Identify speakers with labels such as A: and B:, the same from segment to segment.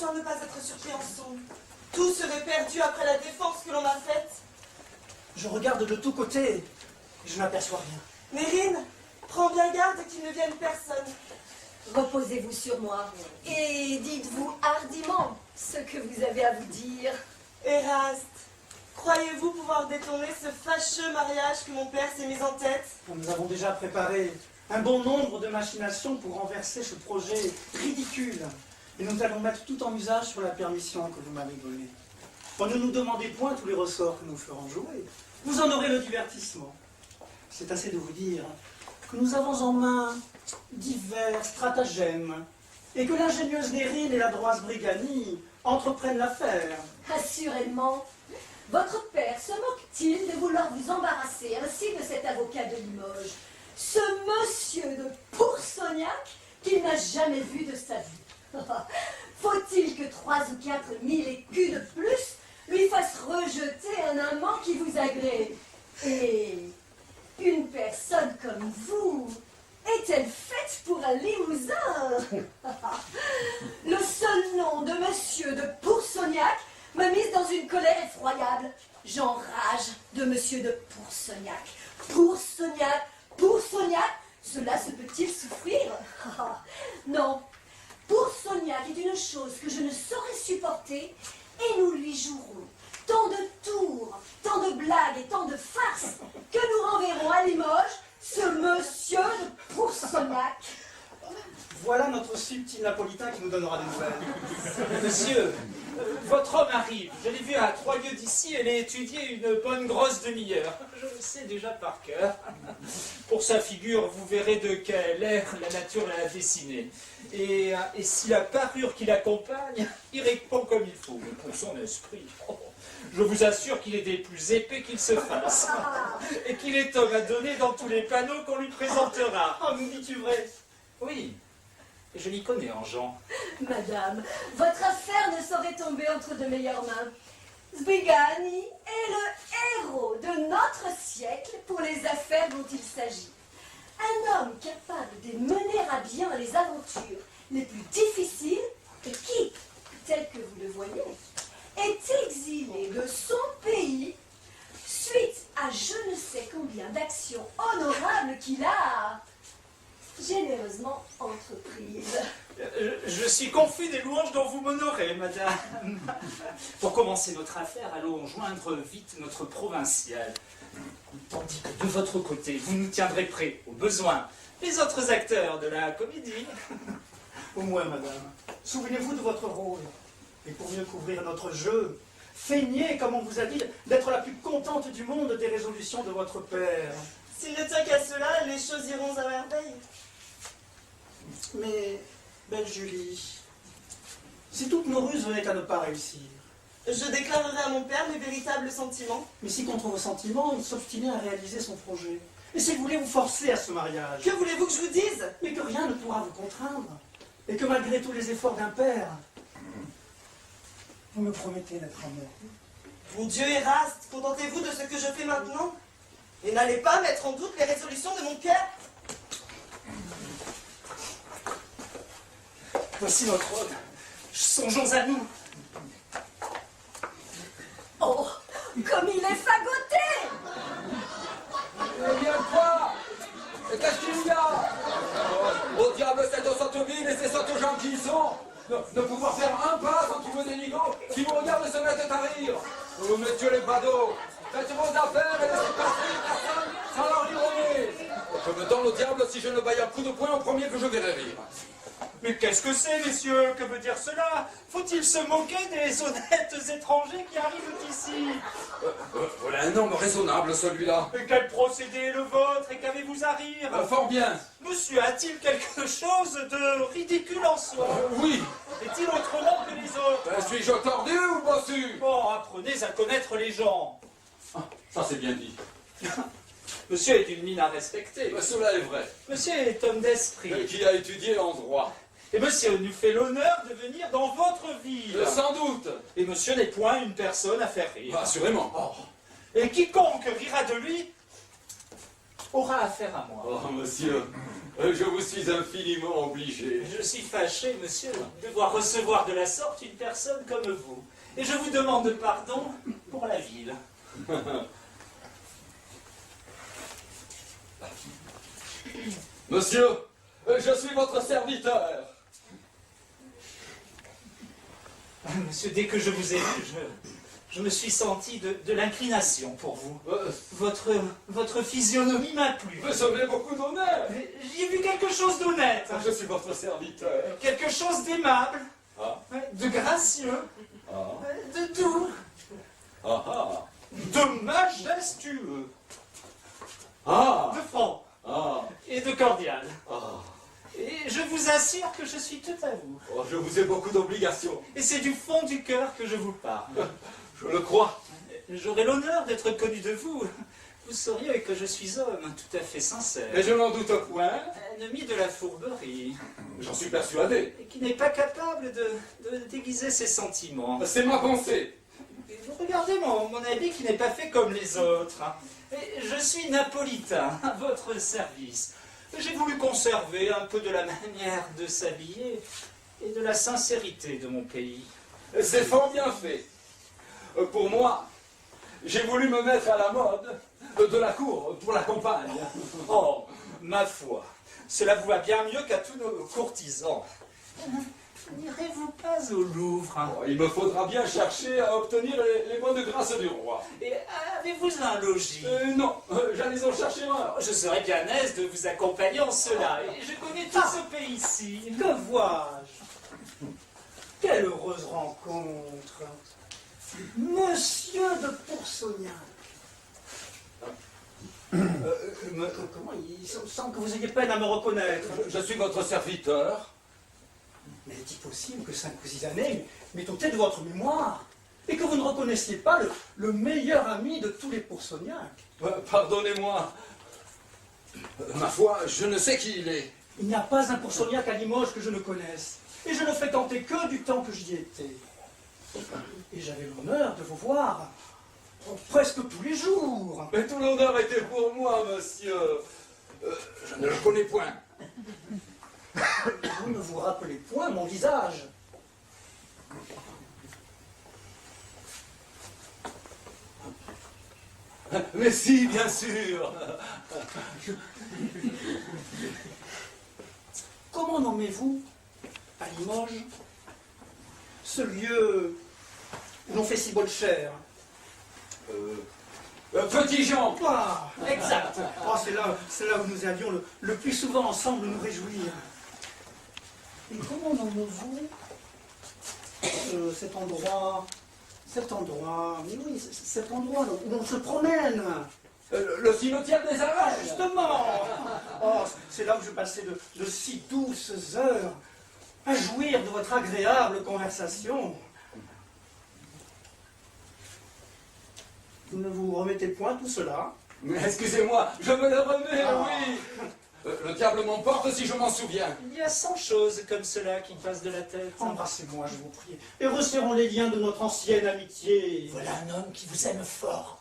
A: soir ne pas être surpris ensemble. Tout serait perdu après la défense que l'on m'a faite.
B: Je regarde de tous côtés et je n'aperçois rien.
A: Mérine, prends bien garde qu'il ne vienne personne.
C: Reposez-vous sur moi et dites-vous hardiment ce que vous avez à vous dire.
A: Eraste, croyez-vous pouvoir détourner ce fâcheux mariage que mon père s'est mis en tête?
B: Nous avons déjà préparé un bon nombre de machinations pour renverser ce projet ridicule. Et nous allons mettre tout en usage sur la permission que vous m'avez donnée. Bon, ne nous demandez point tous les ressorts que nous ferons jouer. Vous en aurez le divertissement. C'est assez de vous dire que nous avons en main divers stratagèmes et que l'ingénieuse Nérine et l'adroite Brigani entreprennent l'affaire.
C: Assurément, votre père se moque-t-il de vouloir vous embarrasser ainsi de cet avocat de Limoges, ce monsieur de Poursognac qu'il n'a jamais vu de sa vie? Faut-il que 3 ou 4 000 écus de plus lui fassent rejeter un amant qui vous agrée? Et une personne comme vous est-elle faite pour un Limousin? Le seul nom de monsieur de Poursognac m'a mise dans une colère effroyable. J'enrage de monsieur de Poursognac. Poursognac, Poursognac, cela se peut-il souffrir? Non, Poursognac est une chose que je ne saurais supporter et nous lui jouerons tant de tours, tant de blagues et tant de farces que nous renverrons à Limoges ce monsieur de Poursognac.
B: Voilà notre subtil napolitain qui nous donnera des nouvelles.
D: Monsieur, votre homme arrive. Je l'ai vu à 3 lieues d'ici, elle a étudié une bonne grosse demi-heure. Je le sais déjà par cœur. Pour sa figure, vous verrez de quel air la nature l'a dessinée. Et si la parure qui l'accompagne, il répond comme il faut. Mais pour son esprit, je vous assure qu'il est des plus épais qu'il se fasse. Et qu'il est homme à donner dans tous les panneaux qu'on lui présentera.
B: Oh, nous dis-tu vrai?
D: Oui, je m'y connais en gens.
C: Madame, votre affaire ne saurait tomber entre de meilleures mains. Sbrigani est le héros de notre siècle pour les affaires dont il s'agit. Un homme capable de mener à bien les aventures les plus difficiles et qui, tel que vous le voyez, est exilé de son pays suite à je ne sais combien d'actions honorables qu'il a généreusement entreprises.
D: Je suis confus des louanges dont vous m'honorez, madame. Pour commencer notre affaire, allons joindre vite notre provincial. Tandis que de votre côté, vous nous tiendrez prêts aux besoins les autres acteurs de la comédie.
B: Au moins, madame, souvenez-vous de votre rôle. Et pour mieux couvrir notre jeu, feignez, comme on vous a dit, d'être la plus contente du monde des résolutions de votre père.
A: S'il ne tient qu'à cela, les choses iront à merveille.
B: Mais, belle Julie, si toutes nos ruses venaient à ne pas réussir,
A: Je déclarerai à mon père mes véritables sentiments.
B: mais si contre vos sentiments, il s'obstinait à réaliser son projet, et s'il voulait vous forcer à ce mariage,
A: Que voulez-vous que je vous dise?
B: mais que rien ne pourra vous contraindre, et que malgré tous les efforts d'un père, vous me promettez d'être amoureux.
A: Mon Dieu, Eraste, contentez-vous de ce que je fais maintenant? Et n'allez pas mettre en doute les résolutions de mon cœur.
D: Voici notre homme. Songeons à nous.
C: Oh, comme il est fagoté!
E: Eh bien quoi? Et qu'est-ce qu'il y a? Au diable cette saute ville et ces sautes gens qui y sont! De pouvoir faire un pas sans trouver des nigauds qui vous regardent se mettent à rire! Oh, messieurs les badauds, faites vos affaires et laissez passer personne sans leur ironie! Je me donne au diable si je ne baille un coup de poing au premier que je verrai rire!
D: Mais qu'est-ce que c'est, messieurs? Que veut dire cela? Faut-il se moquer des honnêtes étrangers qui arrivent ici?
E: Voilà un homme raisonnable celui-là!
D: Mais quel procédé est le vôtre et qu'avez-vous à rire?
E: Fort bien!
D: Monsieur a-t-il quelque chose de ridicule en soi?
E: Oui!
D: Est-il autrement que les autres?
E: Suis-je tordu ou bossu?
D: Bon, apprenez à connaître les gens.
E: Ah, ça c'est bien dit.
D: Monsieur est une mine à respecter.
E: Cela est vrai.
D: Monsieur est homme d'esprit.
E: Qui a étudié en droit?
D: Et monsieur nous fait l'honneur de venir dans votre ville.
E: Sans doute!
D: Et monsieur n'est point une personne à faire rire.
E: Assurément.
D: Oh. Et quiconque rira de lui aura affaire à moi.
E: Oh, monsieur, je vous suis infiniment obligé.
D: Je suis fâché, monsieur, de devoir recevoir de la sorte une personne comme vous. Et je vous demande pardon pour la ville.
E: Monsieur, je suis votre serviteur.
D: Monsieur, dès que je vous ai vu, je me suis senti de l'inclination pour vous. Votre physionomie m'a plu.
E: Vous semblez beaucoup d'honneur.
D: J'y ai vu quelque chose d'honnête,
E: Je suis votre serviteur.
D: quelque chose d'aimable,
E: Ah,
D: de gracieux,
E: ah,
D: de doux,
E: ah, ah,
D: de majestueux,
E: ah,
D: de franc
E: ah,
D: et de cordial.
E: ah.
D: Et je vous assure que je suis tout à vous.
E: Oh, je vous ai beaucoup d'obligations.
D: Et c'est du fond du cœur que je vous parle.
E: Je le crois.
D: J'aurai l'honneur d'être connu de vous. Vous sauriez que je suis homme tout à fait sincère.
E: Mais je n'en doute point.
D: Ennemi de la fourberie.
E: J'en suis persuadé.
D: Et qui n'est pas capable de déguiser ses sentiments.
E: C'est ma pensée.
D: Et vous regardez mon habit qui n'est pas fait comme les autres. Et je suis napolitain, à votre service. J'ai voulu conserver un peu de la manière de s'habiller et de la sincérité de mon pays.
E: C'est fort bien fait. Pour moi, j'ai voulu me mettre à la mode de la cour pour la campagne.
D: Oh, ma foi, cela vous va bien mieux qu'à tous nos courtisans. N'irez-vous pas au Louvre?
E: Oh, il me faudra bien chercher à obtenir les bonnes grâces du roi.
D: Et avez-vous un logis?
E: Non, j'allais en chercher un.
D: Je serais bien aise de vous accompagner en cela. Et je connais tout ce pays-ci.
B: Que vois-je? Quelle heureuse rencontre! Monsieur de Poursognac. Comment il semble que vous ayez peine à me reconnaître.
E: Je suis votre serviteur.
B: Mais est-il possible que 5 ou 6 années m'aient ôté de votre mémoire et que vous ne reconnaissiez pas le meilleur ami de tous les Poursognac?
E: Pardonnez-moi. Ma foi, je ne sais qui il est.
B: Il n'y a pas un Poursognac à Limoges que je ne connaisse. Et je ne fréquentais que du temps que j'y étais. Et j'avais l'honneur de vous voir presque tous les jours.
E: Mais tout l'honneur était pour moi, monsieur. Je ne le connais point.
B: Vous ne vous rappelez point mon visage.
E: Mais si, bien sûr.
B: Comment nommez-vous, à Limoges, ce lieu où l'on fait si bonne chère?
E: Petit Jean.
B: Ah, exact. Oh, c'est là où nous avions le plus souvent ensemble nous réjouir. Et comment nommez-vous cet endroit, oui, cet endroit où on se promène?
E: Le cimetière des
B: Ah,
E: Arènes.
B: justement. Oh, c'est là où je passais de si douces heures à jouir de votre agréable conversation. Vous ne vous remettez point tout cela?
E: Mais excusez-moi, je me le remets,
B: Ah.
E: oui. Le diable m'emporte si je m'en souviens.
D: Il y a 100 choses comme cela qui passent de la tête.
B: Embrassez-moi, je vous prie, et resserrons les liens de notre ancienne amitié.
D: Voilà un homme qui vous aime fort.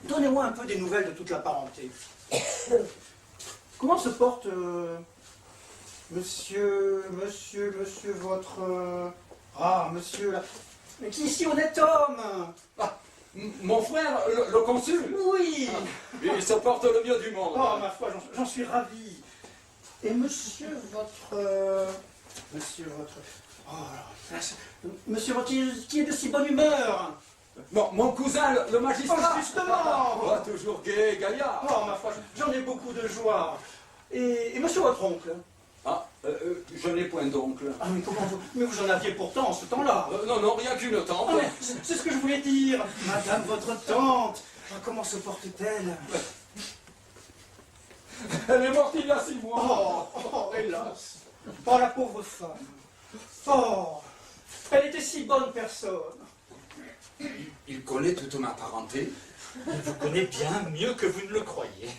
B: Donnez-moi un peu des nouvelles de toute la parenté. Comment se porte monsieur, votre... monsieur, là... Mais qui est si honnête homme?
E: Ah, mon frère, le consul.
B: Oui.
E: Il se porte le mieux du monde.
B: Oh, ma foi, j'en suis ravi. Et monsieur, votre... Oh, monsieur, votre... qui est de si bonne humeur?
E: Mon cousin, le
B: Oh,
E: magistrat.
B: justement.
E: Oh, toujours gai, gaillard.
B: Oh, ma foi, j'en ai beaucoup de joie. Et monsieur votre oncle?
E: Ah, je n'ai point d'oncle.
B: Ah, mais comment vous... Mais vous en aviez pourtant en ce temps-là.
E: Non, rien qu'une tante.
B: Ah, mais c'est ce que je voulais dire. Madame, votre tante, comment se porte-t-elle?
E: Elle est morte il y a 6 mois.
B: Oh, hélas. Oh, la pauvre femme. Oh, elle était si bonne personne.
E: Il connaît toute ma parenté.
D: Il vous connaît bien mieux que vous ne le croyez.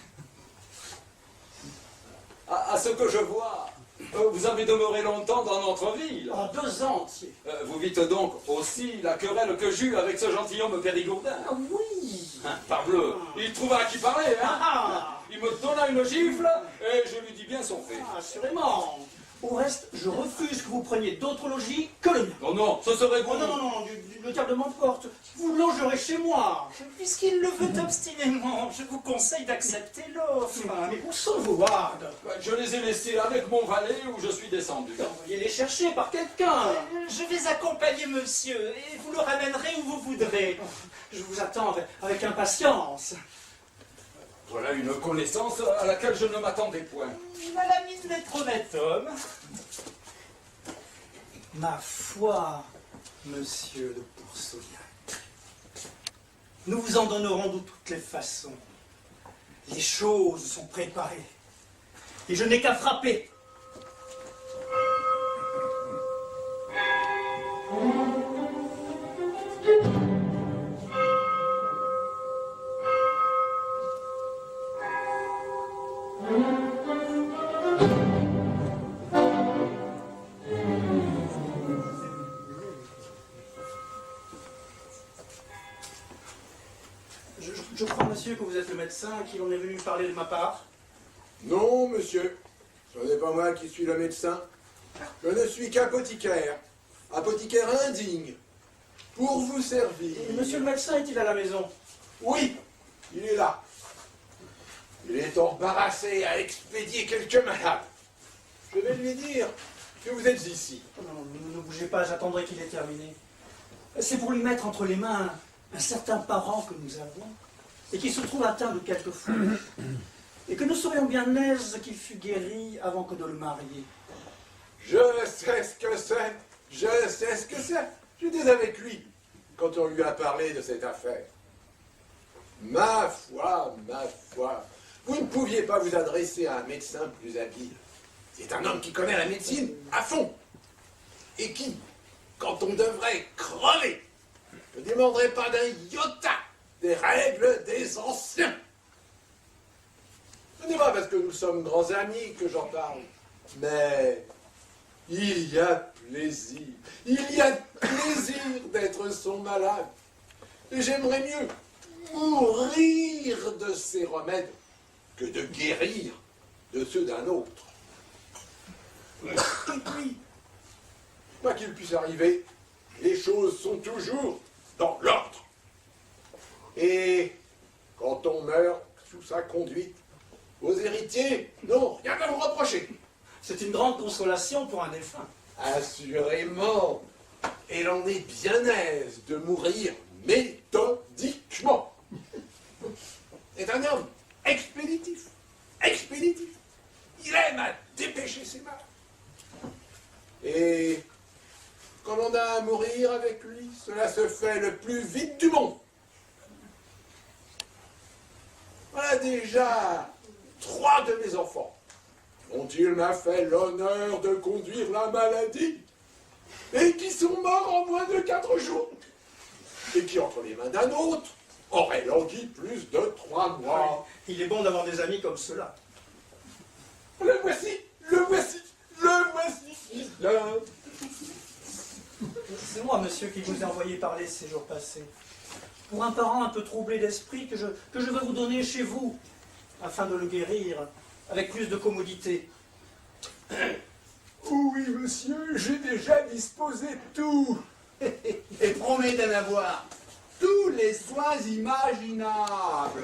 E: À ce que je vois, vous avez demeuré longtemps dans notre ville.
B: En 2 ans entiers.
E: Vous vîtes donc aussi la querelle que j'eus avec ce gentilhomme Périgourdin.
B: Ah oui.
E: Parbleu, il trouva à qui parler, hein.
B: Ah,
E: Il me donna une gifle et je lui dis bien son fait.
B: assurément. Au reste, je refuse que vous preniez d'autres logis que le mien.
E: Oh non, ce serait
B: Oh
E: vous.
B: non, non, non, le diable m'emporte. Vous logerez chez moi.
D: Puisqu'il le veut obstinément, je vous conseille d'accepter l'offre.
B: Mais où sont vos wards?
E: Je les ai laissés avec mon valet où je suis descendu.
B: Envoyez les chercher par quelqu'un.
D: Je vais accompagner monsieur et vous le ramènerez où vous voudrez.
B: Je vous attends avec impatience.
E: Voilà une connaissance à laquelle je ne m'attendais point.
D: Il a la mine d'être honnête homme.
B: Ma foi, monsieur de Pourceaugnac, nous vous en donnerons de toutes les façons. Les choses sont préparées. Et je n'ai qu'à frapper. Je crois, monsieur, que vous êtes le médecin qui en est venu parler de ma part.
F: Non, monsieur. Ce n'est pas moi qui suis le médecin. Je ne suis qu'apothicaire. Apothicaire indigne. Pour vous servir.
B: Et monsieur le médecin est-il à la maison?
F: Oui, il est là. Il est embarrassé à expédier quelques malades. Je vais lui dire que vous êtes ici.
B: Non, ne bougez pas, j'attendrai qu'il ait terminé. C'est pour lui mettre entre les mains un certain parent que nous avons, et qui se trouve atteint de quelque folie, et que nous serions bien aises qu'il fût guéri avant que de le marier.
F: Je sais ce que c'est. Je sais ce que c'est. J'étais avec lui quand on lui a parlé de cette affaire. Ma foi, vous ne pouviez pas vous adresser à un médecin plus habile. C'est un homme qui connaît la médecine à fond. Et qui, quand on devrait crever, ne demanderait pas d'un iota des règles des anciens. Ce n'est pas parce que nous sommes grands amis que j'en parle, mais il y a plaisir. Il y a plaisir d'être son malade. Et j'aimerais mieux mourir de ces remèdes que de guérir de ceux d'un autre. Et puis, quoi qu'il puisse arriver, les choses sont toujours dans l'ordre. Et quand on meurt sous sa conduite, vos héritiers n'ont rien à vous reprocher.
B: C'est une grande consolation pour un défunt.
F: Assurément. Et l'on est bien aise de mourir méthodiquement. C'est un homme expéditif. Expéditif. Il aime à dépêcher ses malades. Et quand on a à mourir avec lui, cela se fait le plus vite du monde. Voilà déjà 3 de mes enfants dont il m'a fait l'honneur de conduire la maladie et qui sont morts en moins de 4 jours et qui, entre les mains d'un autre, auraient langui plus de 3 mois.
B: Il est bon d'avoir des amis comme cela.
F: Le voici, le voici, le voici qui vient.
B: C'est moi, monsieur, qui vous ai envoyé parler ces jours passés. Pour un parent un peu troublé d'esprit que je veux vous donner chez vous, afin de le guérir avec plus de commodité.
F: Oui, monsieur, j'ai déjà disposé de tout.
G: Et promets d'en avoir tous les soins imaginables.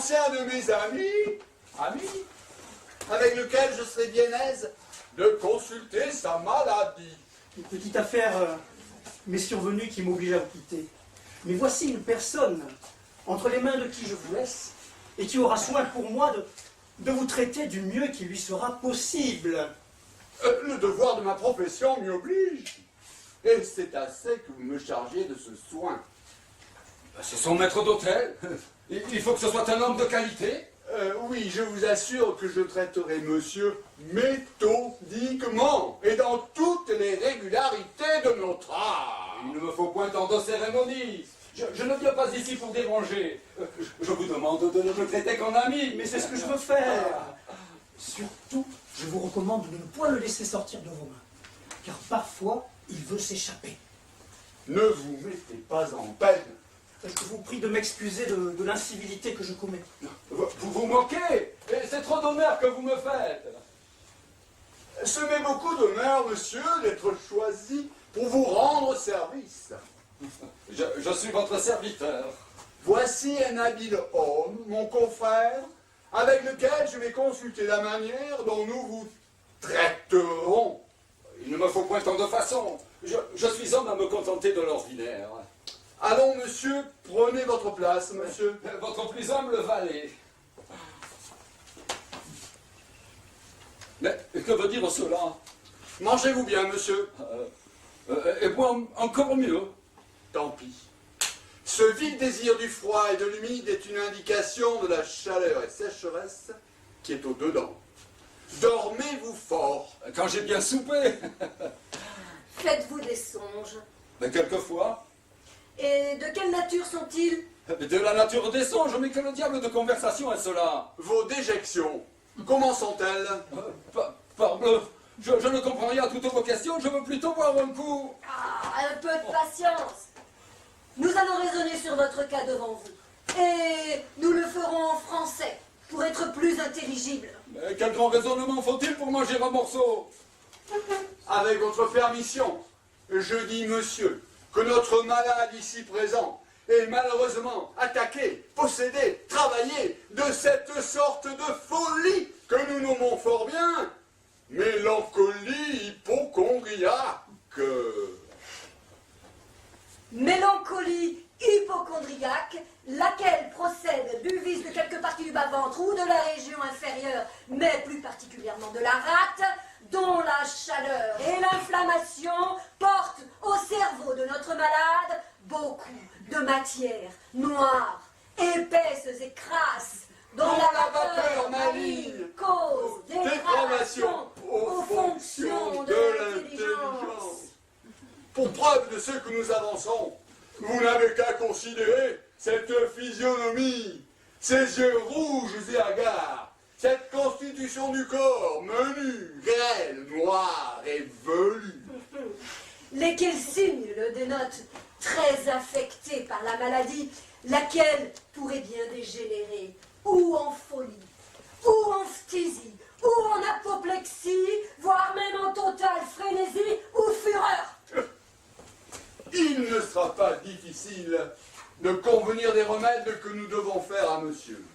G: l'ancien de mes amis, avec lequel je serais bien aise de consulter sa maladie.
B: Une petite affaire m'est survenue qui m'oblige à vous quitter. Mais voici une personne entre les mains de qui je vous laisse et qui aura soin pour moi de vous traiter du mieux qui lui sera possible.
G: Le devoir de ma profession m'y oblige. Et c'est assez que vous me chargiez de ce soin.
E: C'est son maître d'hôtel. Il faut que ce soit un homme de qualité.
G: Oui, je vous assure que je traiterai monsieur méthodiquement et dans toutes les régularités de notre art.
E: Il ne me faut point tant de cérémonie. Je ne viens pas ici pour déranger. Je vous demande de ne me traiter qu'en ami.
B: Mais c'est ce que je veux faire. Surtout, je vous recommande de ne point le laisser sortir de vos mains. Car parfois, il veut s'échapper.
G: Ne vous mettez pas en peine.
B: Je vous prie de m'excuser de l'incivilité que je commets.
E: Vous vous moquez. C'est trop d'honneur que vous me faites.
G: Ce m'est beaucoup d'honneur, monsieur, d'être choisi pour vous rendre service.
E: Je suis votre serviteur.
G: Voici un habile homme, mon confrère, avec lequel je vais consulter la manière dont nous vous traiterons.
E: Il ne me faut point tant de façon. Je suis homme à me contenter de l'ordinaire.
G: Allons, monsieur, prenez votre place, monsieur.
E: Votre plus humble valet. Mais que veut dire cela?
G: Mangez-vous bien, monsieur.
E: Et moi encore mieux.
G: Tant pis. Ce vil désir du froid et de l'humide est une indication de la chaleur et sécheresse qui est au-dedans. Dormez-vous fort.
E: Quand j'ai bien soupé.
C: Faites-vous des songes.
E: Mais quelquefois.
C: Et de quelle nature sont-ils?
E: De la nature des songes, mais que le diable de conversation est cela?
G: Vos déjections, comment sont-elles?
E: Parbleu, je ne comprends rien à toutes vos questions, je veux plutôt boire un coup.
C: Ah, un peu de patience. Nous allons raisonner sur votre cas devant vous. Et nous le ferons en français, pour être plus intelligible.
E: Mais quel grand raisonnement faut-il pour manger un morceau?
G: Avec votre permission, je dis, monsieur, que notre malade ici présent est malheureusement attaqué, possédé, travaillé de cette sorte de folie que nous nommons fort bien mélancolie hypocondriaque.
C: Mélancolie hypocondriaque, laquelle procède du vice de quelque partie du bas-ventre ou de la région inférieure, mais plus particulièrement de la rate, dont la chaleur et l'inflammation portent au cerveau de notre malade beaucoup de matière noire, épaisse et crasse, dont la vapeur maligne cause dégradation aux fonctions de l'intelligence.
G: Pour preuve de ce que nous avançons, vous n'avez qu'à considérer cette physionomie, ces yeux rouges et hagards, cette constitution du corps menue, grêle, noire et velue.
C: Lesquels signes le dénotent très affecté par la maladie, laquelle pourrait bien dégénérer, ou en folie, ou en phtisie, ou en apoplexie, voire même en totale frénésie ou fureur.
G: Il ne sera pas difficile de convenir des remèdes que nous devons faire à monsieur.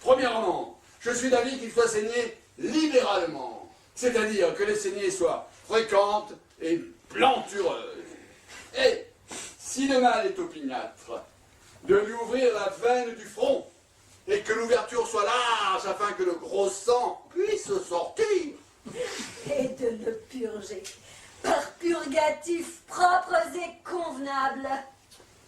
G: Premièrement, je suis d'avis qu'il soit saigné libéralement, c'est-à-dire que les saignées soient fréquentes et plantureuses. Et, si le mal est opiniâtre, de lui ouvrir la veine du front, et que l'ouverture soit large afin que le gros sang puisse sortir.
C: Et de le purger par purgatifs propres et convenables.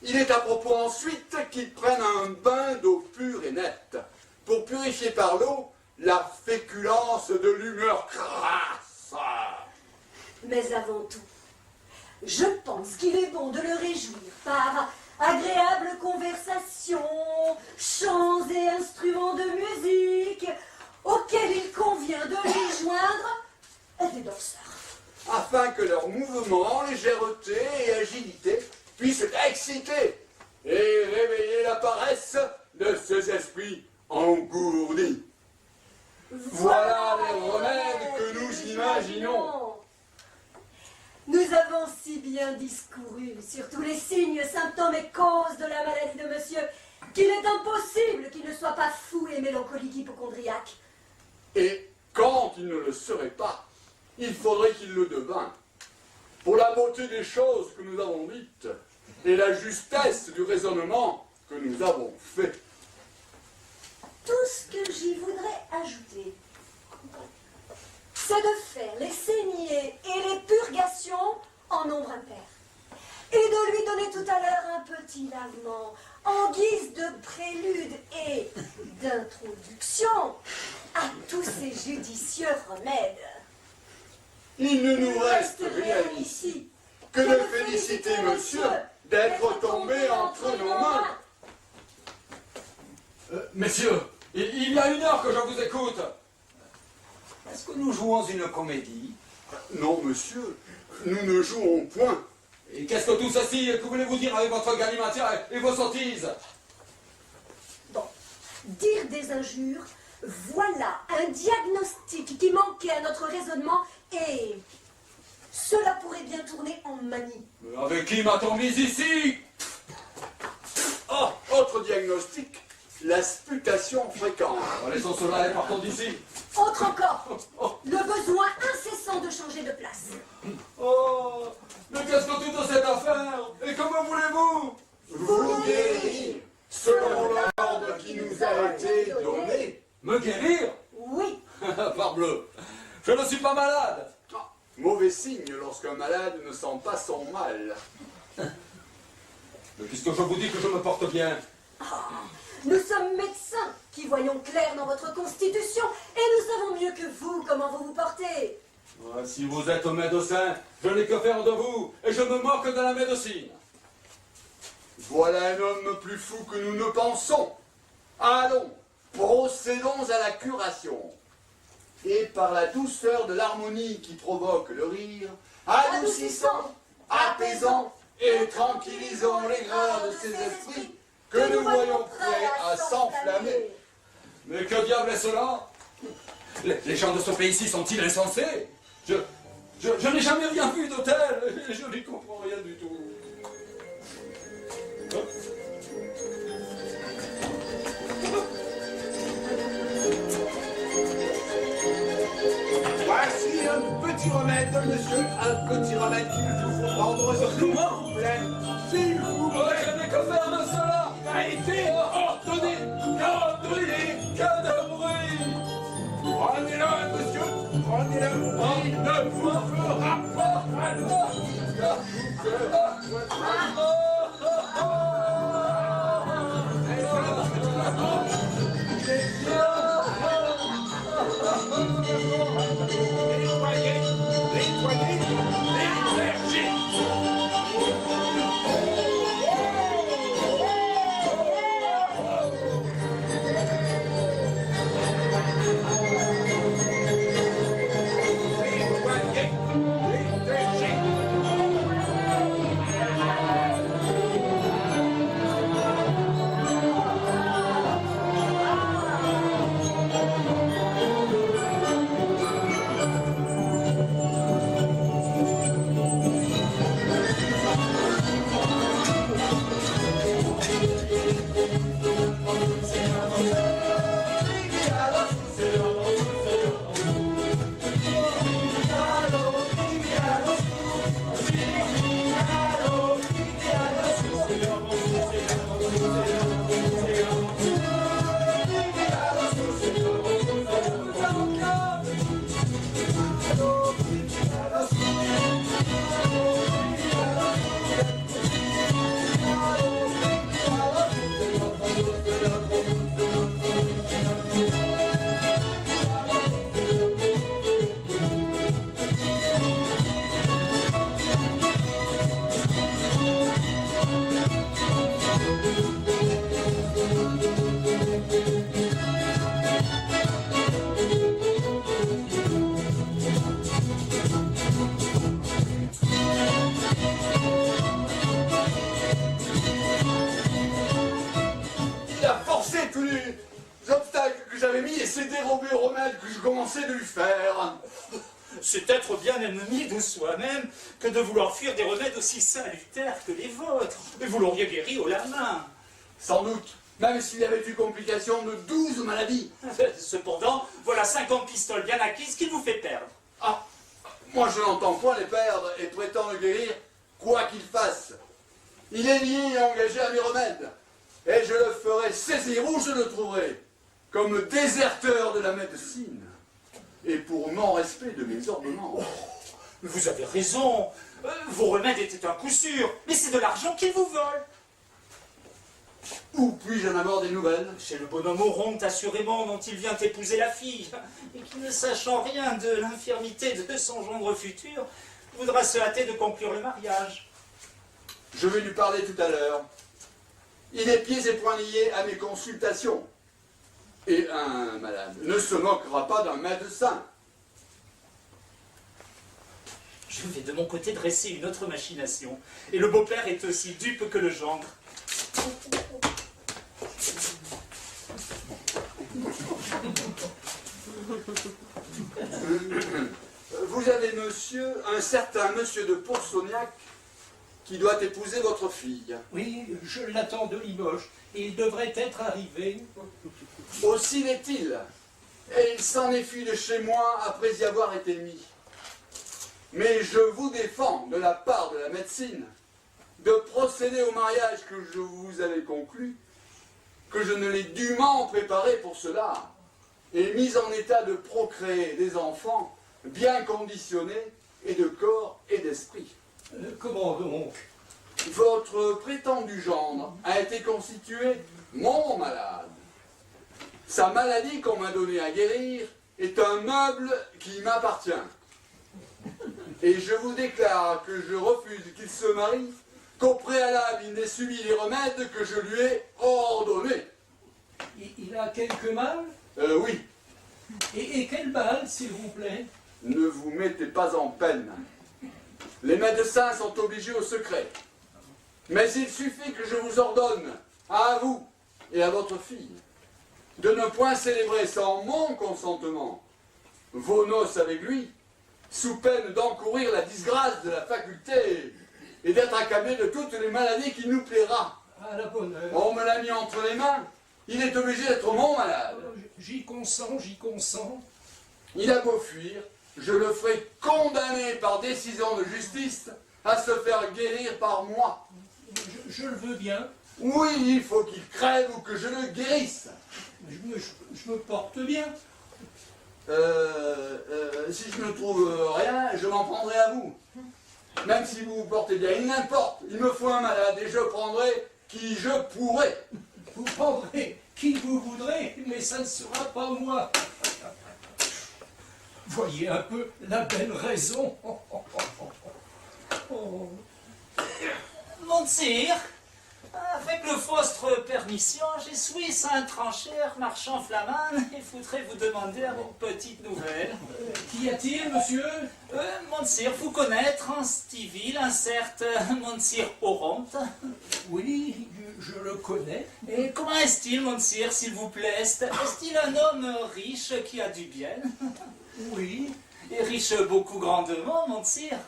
G: Il est à propos ensuite qu'il prenne un bain d'eau pure et nette, pour purifier par l'eau la féculence de l'humeur crasse.
C: Mais avant tout, je pense qu'il est bon de le réjouir par agréable conversation, chants et instruments de musique, auxquels il convient de lui joindre des danseurs.
G: Afin que leurs mouvements, légèreté et agilité puissent exciter et réveiller la paresse de ces esprits engourdis. Voilà les remèdes que nous imaginons.
C: Nous avons si bien discouru sur tous les signes, symptômes et causes de la maladie de monsieur qu'il est impossible qu'il ne soit pas fou et mélancolique hypocondriaque.
G: Et quand il ne le serait pas, il faudrait qu'il le devint. Pour la beauté des choses que nous avons dites et la justesse du raisonnement que nous avons fait.
C: Tout ce que j'y voudrais ajouter, c'est de faire les saignées et les purgations en nombre impair, et de lui donner tout à l'heure un petit lavement en guise de prélude et d'introduction à tous ces judicieux remèdes.
G: Il ne nous reste rien ici que de féliciter monsieur d'être tombé entre nos mains.
E: Messieurs, il y a 1 heure que je vous écoute.
H: Est-ce que nous jouons une comédie?
G: Non, monsieur, nous ne jouons point.
E: Et qu'est-ce que tout ceci, que voulez-vous dire avec votre galimatière et vos sottises?
C: Bon, dire des injures, voilà un diagnostic qui manquait à notre raisonnement et cela pourrait bien tourner en manie.
E: Mais avec qui m'a-t-on mis ici?
G: Oh, autre diagnostic, la sputation fréquente.
E: Laissons cela et partons d'ici.
C: Autre encore, le besoin incessant de changer de place.
E: Oh, mais qu'est-ce que toute cette affaire? Et comment voulez-vous?
G: Vous guérir, selon l'ordre qui nous a été donné.
E: Me guérir?
C: Oui,
E: Parbleu, je ne suis pas malade.
G: Ah, mauvais signe lorsqu'un malade ne sent pas son mal.
E: Mais puisque je vous dis que je me porte bien.
C: nous sommes médecins qui voyons clair dans votre constitution et nous savons mieux que vous comment vous vous portez.
E: Si vous êtes médecin, je n'ai que faire de vous et je me moque de la médecine.
G: Voilà un homme plus fou que nous ne pensons. Allons, procédons à la curation. Et par la douceur de l'harmonie qui provoque le rire, adoucissons, apaisons et tranquillisons les grains de ces esprits que nous voyons prêts à s'enflammer.
E: Mais que diable est cela? Les gens de ce pays-ci sont-ils insensés? Je n'ai jamais rien vu de tel et je n'y comprends rien du tout.
F: Voici un petit remède, monsieur, un petit remède qu'il vous faut prendre, s'il vous plaît. S'il vous plaît.
E: Je n'ai que faire de cela.
F: A été ordonné,
E: Que de bruit.
F: Prenez-le, monsieur, prenez-le. Il ne vous fera pas mal. Nettoyez, nettoyez, l'énergie. Nettoyez, l'énergie. Il a forcé tous les obstacles que j'avais mis et s'est dérobé au remède que je commençais de lui faire.
D: C'est être bien ennemi de soi-même que de vouloir fuir des remèdes aussi salutaires que les vôtres. Mais vous l'auriez guéri au la main.
G: Sans doute, même s'il avait eu complication de 12 maladies.
D: Cependant, voilà 50 pistoles bien acquises qu'il vous fait perdre.
G: Ah, moi je n'entends point les perdre et prétends le guérir, quoi qu'il fasse. Il est lié et engagé à mes remèdes, et je le ferai saisir où je le trouverai, comme déserteur de la médecine, et pour non-respect de mes ordonnances.
D: Mais vous avez raison, vos remèdes étaient un coup sûr, mais c'est de l'argent qu'il vous vole.
G: Où puis-je en avoir des nouvelles?
D: Chez le bonhomme Oronte, assurément, dont il vient épouser la fille, et qui, ne sachant rien de l'infirmité de son gendre futur, voudra se hâter de conclure le mariage.
G: Je vais lui parler tout à l'heure. Il est pieds et poings liés à mes consultations. Et un malade ne se moquera pas d'un médecin.
D: Je vais de mon côté dresser une autre machination, et le beau-père est aussi dupe que le gendre.
G: Vous avez, monsieur, un certain monsieur de Poursognac qui doit épouser votre fille.
I: Oui, je l'attends de Limoges. Il devrait être arrivé.
G: Aussi l'est-il. Et il s'en est fui de chez moi après y avoir été mis. Mais je vous défends, de la part de la médecine, de procéder au mariage que je vous avais conclu, que je ne l'ai dûment préparé pour cela, et mis en état de procréer des enfants bien conditionnés, et de corps et d'esprit.
I: Comment donc?
G: Votre prétendu gendre a été constitué mon malade. Sa maladie qu'on m'a donnée à guérir est un meuble qui m'appartient. Et je vous déclare que je refuse qu'il se marie, qu'au préalable il n'ait subi les remèdes que je lui ai ordonnés.
I: Il a quelque mal?
G: Oui.
I: Et quel mal, s'il vous plaît?
G: Ne vous mettez pas en peine. Les médecins sont obligés au secret. Mais il suffit que je vous ordonne, à vous et à votre fille, de ne point célébrer sans mon consentement vos noces avec lui, sous peine d'encourir la disgrâce de la faculté et d'être accablé de toutes les maladies qu'il nous plaira.
I: À la bonne heure.
G: On me l'a mis entre les mains, il est obligé d'être mon malade.
I: J'y consens, j'y consens.
G: Il a beau fuir, je le ferai condamner par décision de justice à se faire guérir par moi.
I: Je le veux bien.
G: Oui, il faut qu'il crève ou que je le guérisse.
I: Je me porte bien.
G: Si je ne trouve rien, je m'en prendrai à vous. Même si vous vous portez bien, il n'importe. Il me faut un malade et je prendrai qui je pourrai.
I: Vous prendrez qui vous voudrez, mais ça ne sera pas moi. Voyez un peu la belle raison. Oh.
D: Monsire, avec le vostre permission, j'ai suis un tranchère marchand flamand et voudrais vous demander une petite nouvelle.
I: Qu'y a-t-il, monsieur?
D: Monsire, vous connaître en Stiville un certain Monsire Oronte?
I: Oui, je le connais.
D: Et comment est-il, Monsire, s'il vous plaît? Est-il un homme riche qui a du bien?
I: Oui.
D: Et riche beaucoup grandement, Monsire?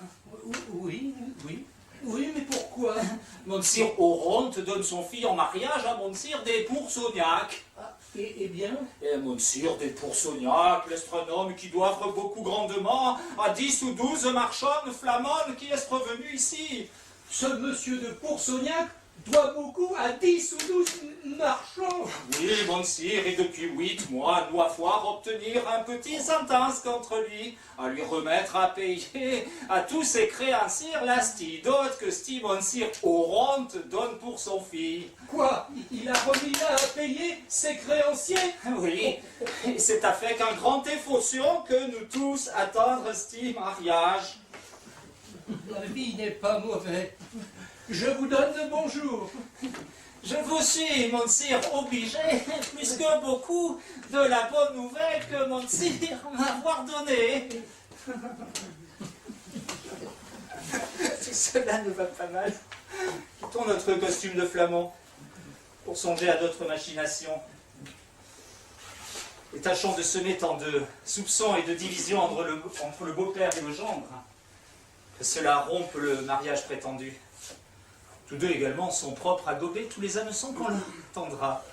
I: Oui, oui. Oui, mais pourquoi?
D: Monsire Oronte donne son fille en mariage à Monsire des Poursognac.
I: Ah, et bien?
D: Et Monsire des Poursognac, l'astronome qui doivent beaucoup grandement à 10 ou 12 marchands flamands qui est revenu ici.
I: Ce monsieur de Poursognac doit beaucoup à 10 ou 12 marchands.
D: Oui, Monsire, et depuis 8 mois, nous avons obtenir un petit sentence contre lui, à lui remettre à payer à tous ses créanciers la dot que Monsire Oronte donne pour son fille.
I: Quoi? Il a remis là à payer ses créanciers?
D: Oui, et c'est avec un grand effusion que nous tous attendre ce mariage.
I: La vie n'est pas mauvaise. Je vous donne le bonjour.
D: Je vous suis, Monsire, obligé, plus que beaucoup, de la bonne nouvelle que Monsire m'avoir donnée. Tout cela ne va pas mal. Quittons notre costume de flamand pour songer à d'autres machinations. Et tâchons de semer tant de soupçons et de divisions entre le beau-père et le gendre, que cela rompe le mariage prétendu. Tous deux également sont propres à gober tous les hameçons qu'on leur tendra.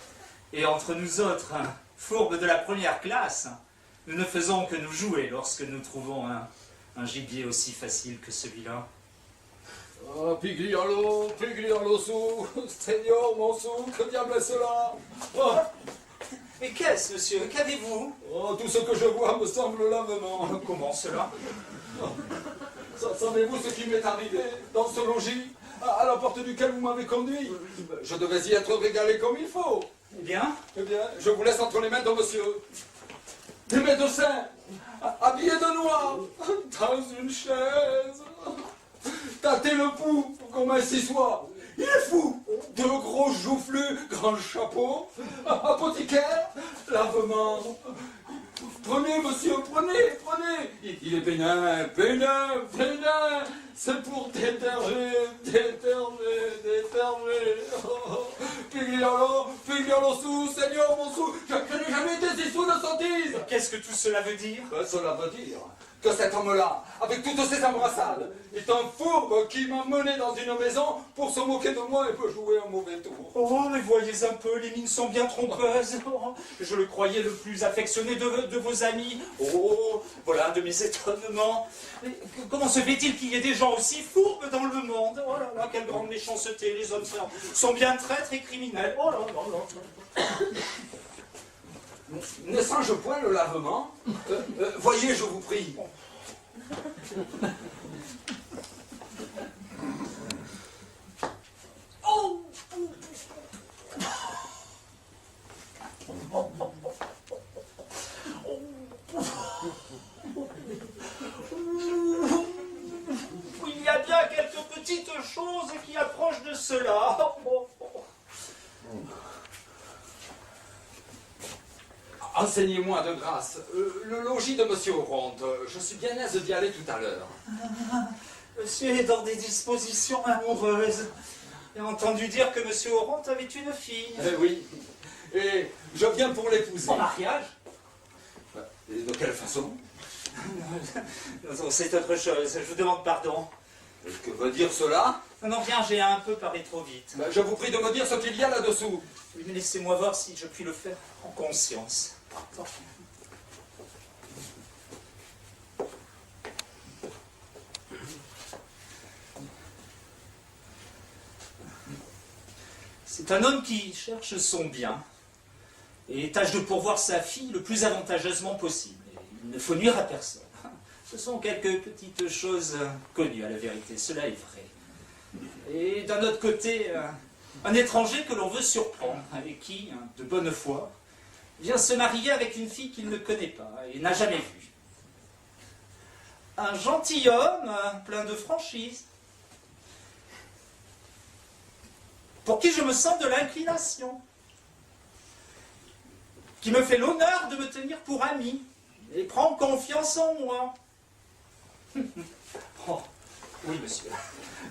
D: Et entre nous autres, fourbes de la première classe, nous ne faisons que nous jouer lorsque nous trouvons un gibier aussi facile que celui-là.
E: Ah, Pigliolo, Sou, Seigneur, mon Sou, que diable est cela?
D: Oh, mais qu'est-ce, monsieur? Qu'avez-vous?
E: Oh, tout ce que je vois me semble lavement.
D: Comment cela?
E: Savez-vous ce qui m'est arrivé dans ce logis, à la porte duquel vous m'avez conduit? Je devais y être régalé comme il faut.
D: Eh bien,
E: je vous laisse entre les mains de monsieur. Des médecins, habillés de noir, dans une chaise. Tâtez le pouls pour qu'on m'assy soit. Il est fou. De gros joufflus, grand chapeau, apothicaire, lavement. Prenez, monsieur, prenez. Il est bénin. C'est pour déterger. Pigliolo Sou, Seigneur, mon Sou, je n'ai jamais été si sous de sottise.
D: qu'est-ce que tout cela veut dire?
E: Cela veut dire que cet homme-là, avec toutes ces embrassades, est un fourbe qui m'a mené dans une maison pour se moquer de moi et peut jouer un mauvais tour.
D: Oh, mais voyez un peu, les mines sont bien trompeuses. Oh, je le croyais le plus affectionné de vos amis. Oh, voilà de mes étonnements. Mais comment se fait-il qu'il y ait des gens aussi fourbes dans le monde? Oh là là, quelle grande méchanceté, les hommes sont bien traîtres et criminels. Oh là là là.
E: Ne sens-je point le lavement? Voyez, je vous prie.
D: Oh! Il y a bien quelques petites choses qui approchent de cela.
E: Enseignez-moi de grâce le logis de monsieur Oronte. Je suis bien aise d'y aller tout à l'heure.
D: Monsieur est dans des dispositions amoureuses. J'ai entendu dire que monsieur Oronte avait une fille.
E: Oui. Et je viens pour l'épouser.
D: En mariage?
E: Et de quelle façon?
D: Non, c'est autre chose. Je vous demande pardon.
E: Que veut dire cela?
D: Non, bien, j'ai un peu parlé trop vite.
E: Je vous prie de me dire ce qu'il y a là-dessous.
D: Oui, mais laissez-moi voir si je puis le faire en conscience. Pardon. C'est un homme qui cherche son bien et tâche de pourvoir sa fille le plus avantageusement possible. Et il ne faut nuire à personne. Ce sont quelques petites choses connues à la vérité, cela est vrai. Et d'un autre côté, un étranger que l'on veut surprendre, avec qui, de bonne foi, vient se marier avec une fille qu'il ne connaît pas et n'a jamais vue. Un gentilhomme plein de franchise, pour qui je me sens de l'inclination, qui me fait l'honneur de me tenir pour ami et prend confiance en moi. Oh, oui, monsieur.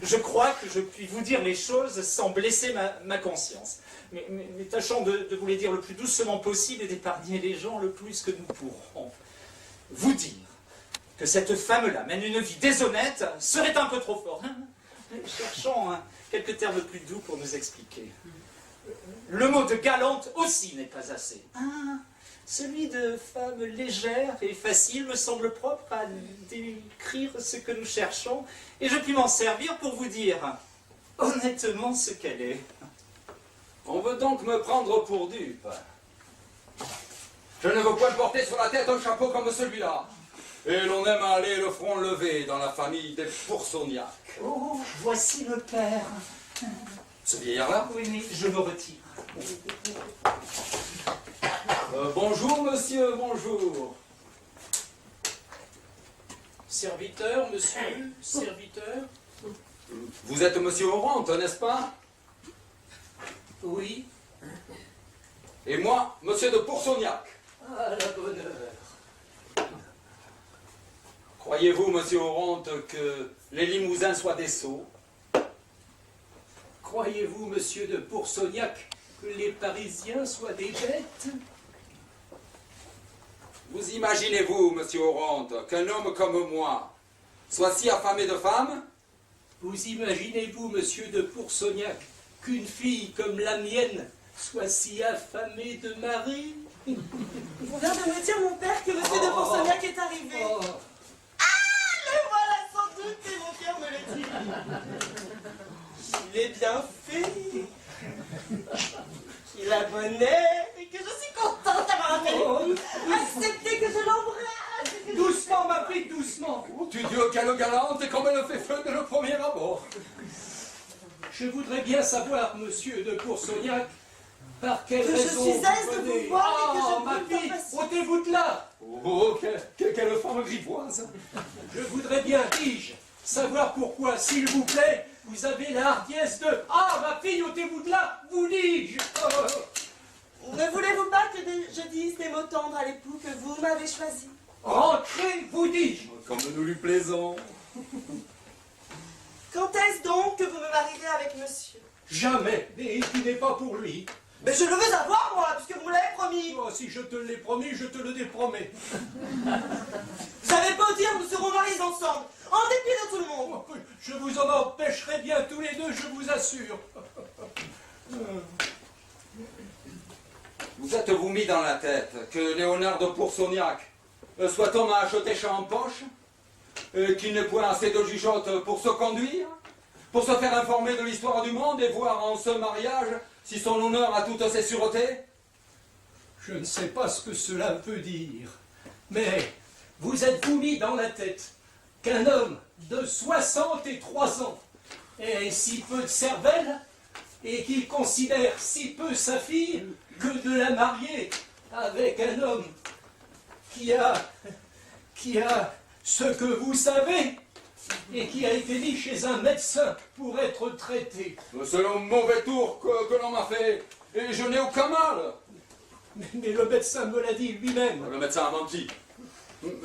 D: Je crois que je puis vous dire les choses sans blesser ma conscience. Mais tâchons de vous les dire le plus doucement possible et d'épargner les gens le plus que nous pourrons. Vous dire que cette femme-là mène une vie déshonnête serait un peu trop fort. Cherchons quelques termes plus doux pour nous expliquer. Le mot de galante aussi n'est pas assez. Celui de femme légère et facile me semble propre à décrire ce que nous cherchons, et je puis m'en servir pour vous dire honnêtement ce qu'elle est.
E: On veut donc me prendre pour dupe. Je ne veux point porter sur la tête un chapeau comme celui-là. Et l'on aime à aller le front levé dans la famille des Poursoniac.
D: Oh, voici le père.
E: Ce vieillard-là?
D: Oui, mais je me retire.
E: Bonjour, monsieur, bonjour.
I: Serviteur, monsieur, serviteur.
E: Vous êtes monsieur Oronte, n'est-ce pas?
I: Oui.
E: Et moi, monsieur de Poursoniac.
I: Ah, la bonne heure.
E: Croyez-vous, monsieur Oronte, que les Limousins soient des sots?
I: Croyez-vous, monsieur de Poursoniac, que les Parisiens soient des bêtes?
E: Vous imaginez-vous, monsieur Oronte, qu'un homme comme moi soit si affamé de femmes?
I: Vous imaginez-vous, monsieur de Poursoniac, qu'une fille comme la mienne sois si affamé de mari.
A: On vient de me dire, mon père, que monsieur de Pourceaugnac est arrivé.
I: Oh.
A: Le voilà sans doute, et mon cœur me le dit. Il est bien fait. Il a bon air, et que je suis contente d'avoir accepté que je l'embrasse.
I: Doucement, ma fille, doucement.
E: Tu dis au calot galante et comme elle fait feu de le premier abord.
I: Je voudrais bien savoir, monsieur de Pourceaugnac, par quelle
A: Que je
I: raison
A: suis aise de
I: venez.
A: vous voir et que je
I: ma
A: peux
I: fille,
A: pas passer.
I: ôtez-vous de là.
E: Oh, quelle femme grivoise.
I: Je voudrais bien, dis-je, savoir pourquoi, s'il vous plaît, vous avez la hardiesse de... Ah, ma fille, ôtez-vous de là, vous dis-je.
A: Ne voulez-vous pas que je dise des mots tendres à l'époux que vous m'avez choisi?
I: Rentrez, vous dis-je.
E: Comme nous lui plaisons.
A: Quand est-ce donc que vous me marierez avec monsieur?
I: Jamais, et qui n'est pas pour lui.
A: Mais je le veux avoir, moi, puisque vous me l'avez promis.
I: Oh, si je te l'ai promis, je te le dépromets.
A: Vous avez beau dire, nous serons mariés ensemble, en dépit de tout le monde.
I: Oh, je vous en empêcherai bien tous les deux, je vous assure.
H: Vous êtes-vous mis dans la tête que Léonard de Pourceaugnac soit homme à acheter champ en poche, qu'il n'est point assez de jugeote pour se conduire, pour se faire informer de l'histoire du monde et voir en ce mariage si son honneur a toutes ses sûretés?
I: Je ne sais pas ce que cela veut dire, mais vous êtes-vous mis dans la tête qu'un homme de 63 ans ait si peu de cervelle et qu'il considère si peu sa fille que de la marier avec un homme qui a ce que vous savez et qui a été mis chez un médecin pour être traité.
E: C'est le mauvais tour que l'on m'a fait, et je n'ai aucun mal.
I: Mais le médecin me l'a dit lui-même.
E: Le médecin a menti.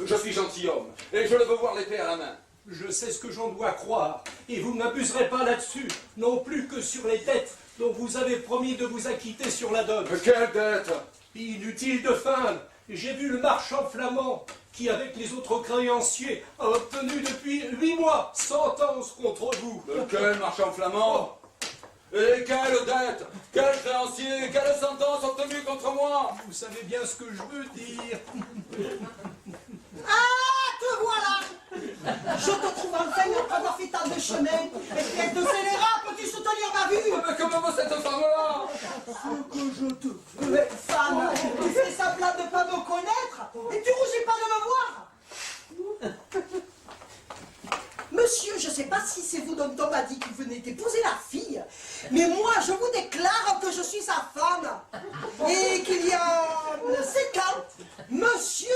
E: Je suis gentilhomme, et je le veux voir l'épée à la main.
I: Je sais ce que j'en dois croire, et vous ne m'abuserez pas là-dessus, non plus que sur les dettes dont vous avez promis de vous acquitter sur la dot.
E: Quelle dette?
I: Inutile de feindre, j'ai vu le marchand flamand qui, avec les autres créanciers, a obtenu depuis 8 mois sentence contre vous.
E: Quel marchand flamand? Et quelle dette? Quel créancier? Quelle sentence obtenue contre moi?
I: Vous savez bien ce que je veux dire.
J: Ah, te voilà! Je te trouve enfin après avoir fait tant de chemin. Espèce de scélérat, peux-tu soutenir ma vue?
E: Mais comment va cette femme-là?
J: Ce que je te veux, femme, tu fais semblant de ne pas me connaître et tu rougis pas de me voir. Monsieur, je ne sais pas si c'est vous dont on m'a dit que vous venez d'épouser la fille, mais moi, je vous déclare que je suis sa femme. Et qu'il y a 5 ans, monsieur,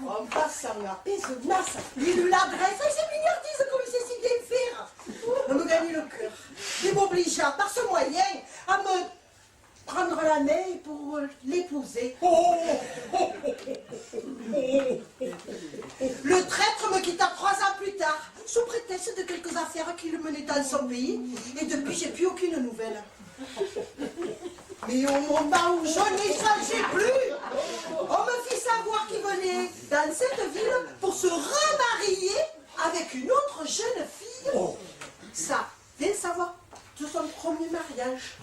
J: en passant à Pézenas, lui l'adresse, et c'est mignardise comme il sait si bien faire, à me gagner le cœur, et m'obligea par ce moyen à me prendre la main pour l'épouser. Le traître me quitta 3 ans plus tard, sous prétexte de quelques affaires qu'il menait dans son pays, et depuis j'ai plus aucune nouvelle. Mais au moment où je n'y changeais plus, on me fit savoir qu'il venait dans cette ville pour se remarier avec une autre jeune fille. Ça, viens savoir de son premier mariage.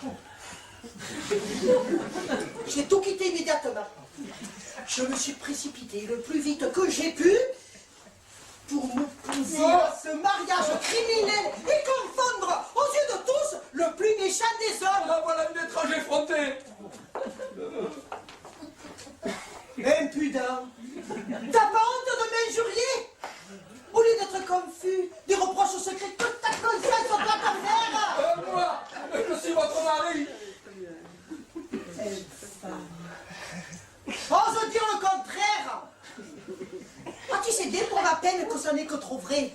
J: J'ai tout quitté immédiatement. Je me suis précipitée le plus vite que j'ai pu pour m'opposer à ce mariage criminel et confondre aux yeux de tous le plus méchant des hommes.
E: Ah, voilà une étrange effrontée.
J: Impudent. T'as pas honte de m'injurier? Au lieu d'être confus des reproches secrets que ta conscience doit te faire.
E: Moi, je suis votre mari.
J: Ose dire le contraire. Ah, tu sais bien pour la peine que ce n'est que trop vrai.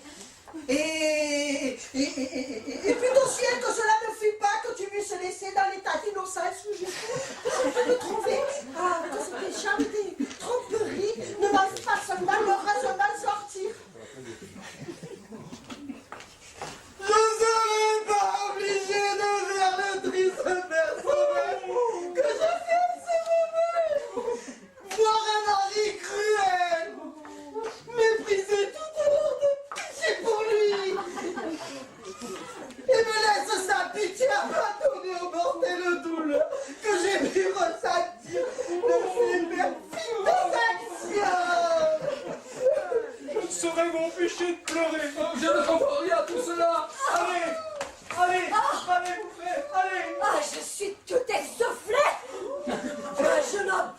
J: Et plutôt ciel que cela ne fût pas que tu m'eusses laissé dans l'état d'innocence où j'étais de trouver que c'était jamais des tromperies ne m'en fassent malheureusement sortir.
A: Je serai pas obligé de faire le triste personnage que je fais en ce moment. Voir un mari cruel, mépriser toute forme de pitié pour lui, et me laisse sa pitié abandonnée aux mortelles douleurs que
D: m'empêcher de pleurer.
E: Je ne comprends rien à tout cela.
B: Allez, vous faites, allez.
C: Ah, je suis tout essoufflée. Je n'en...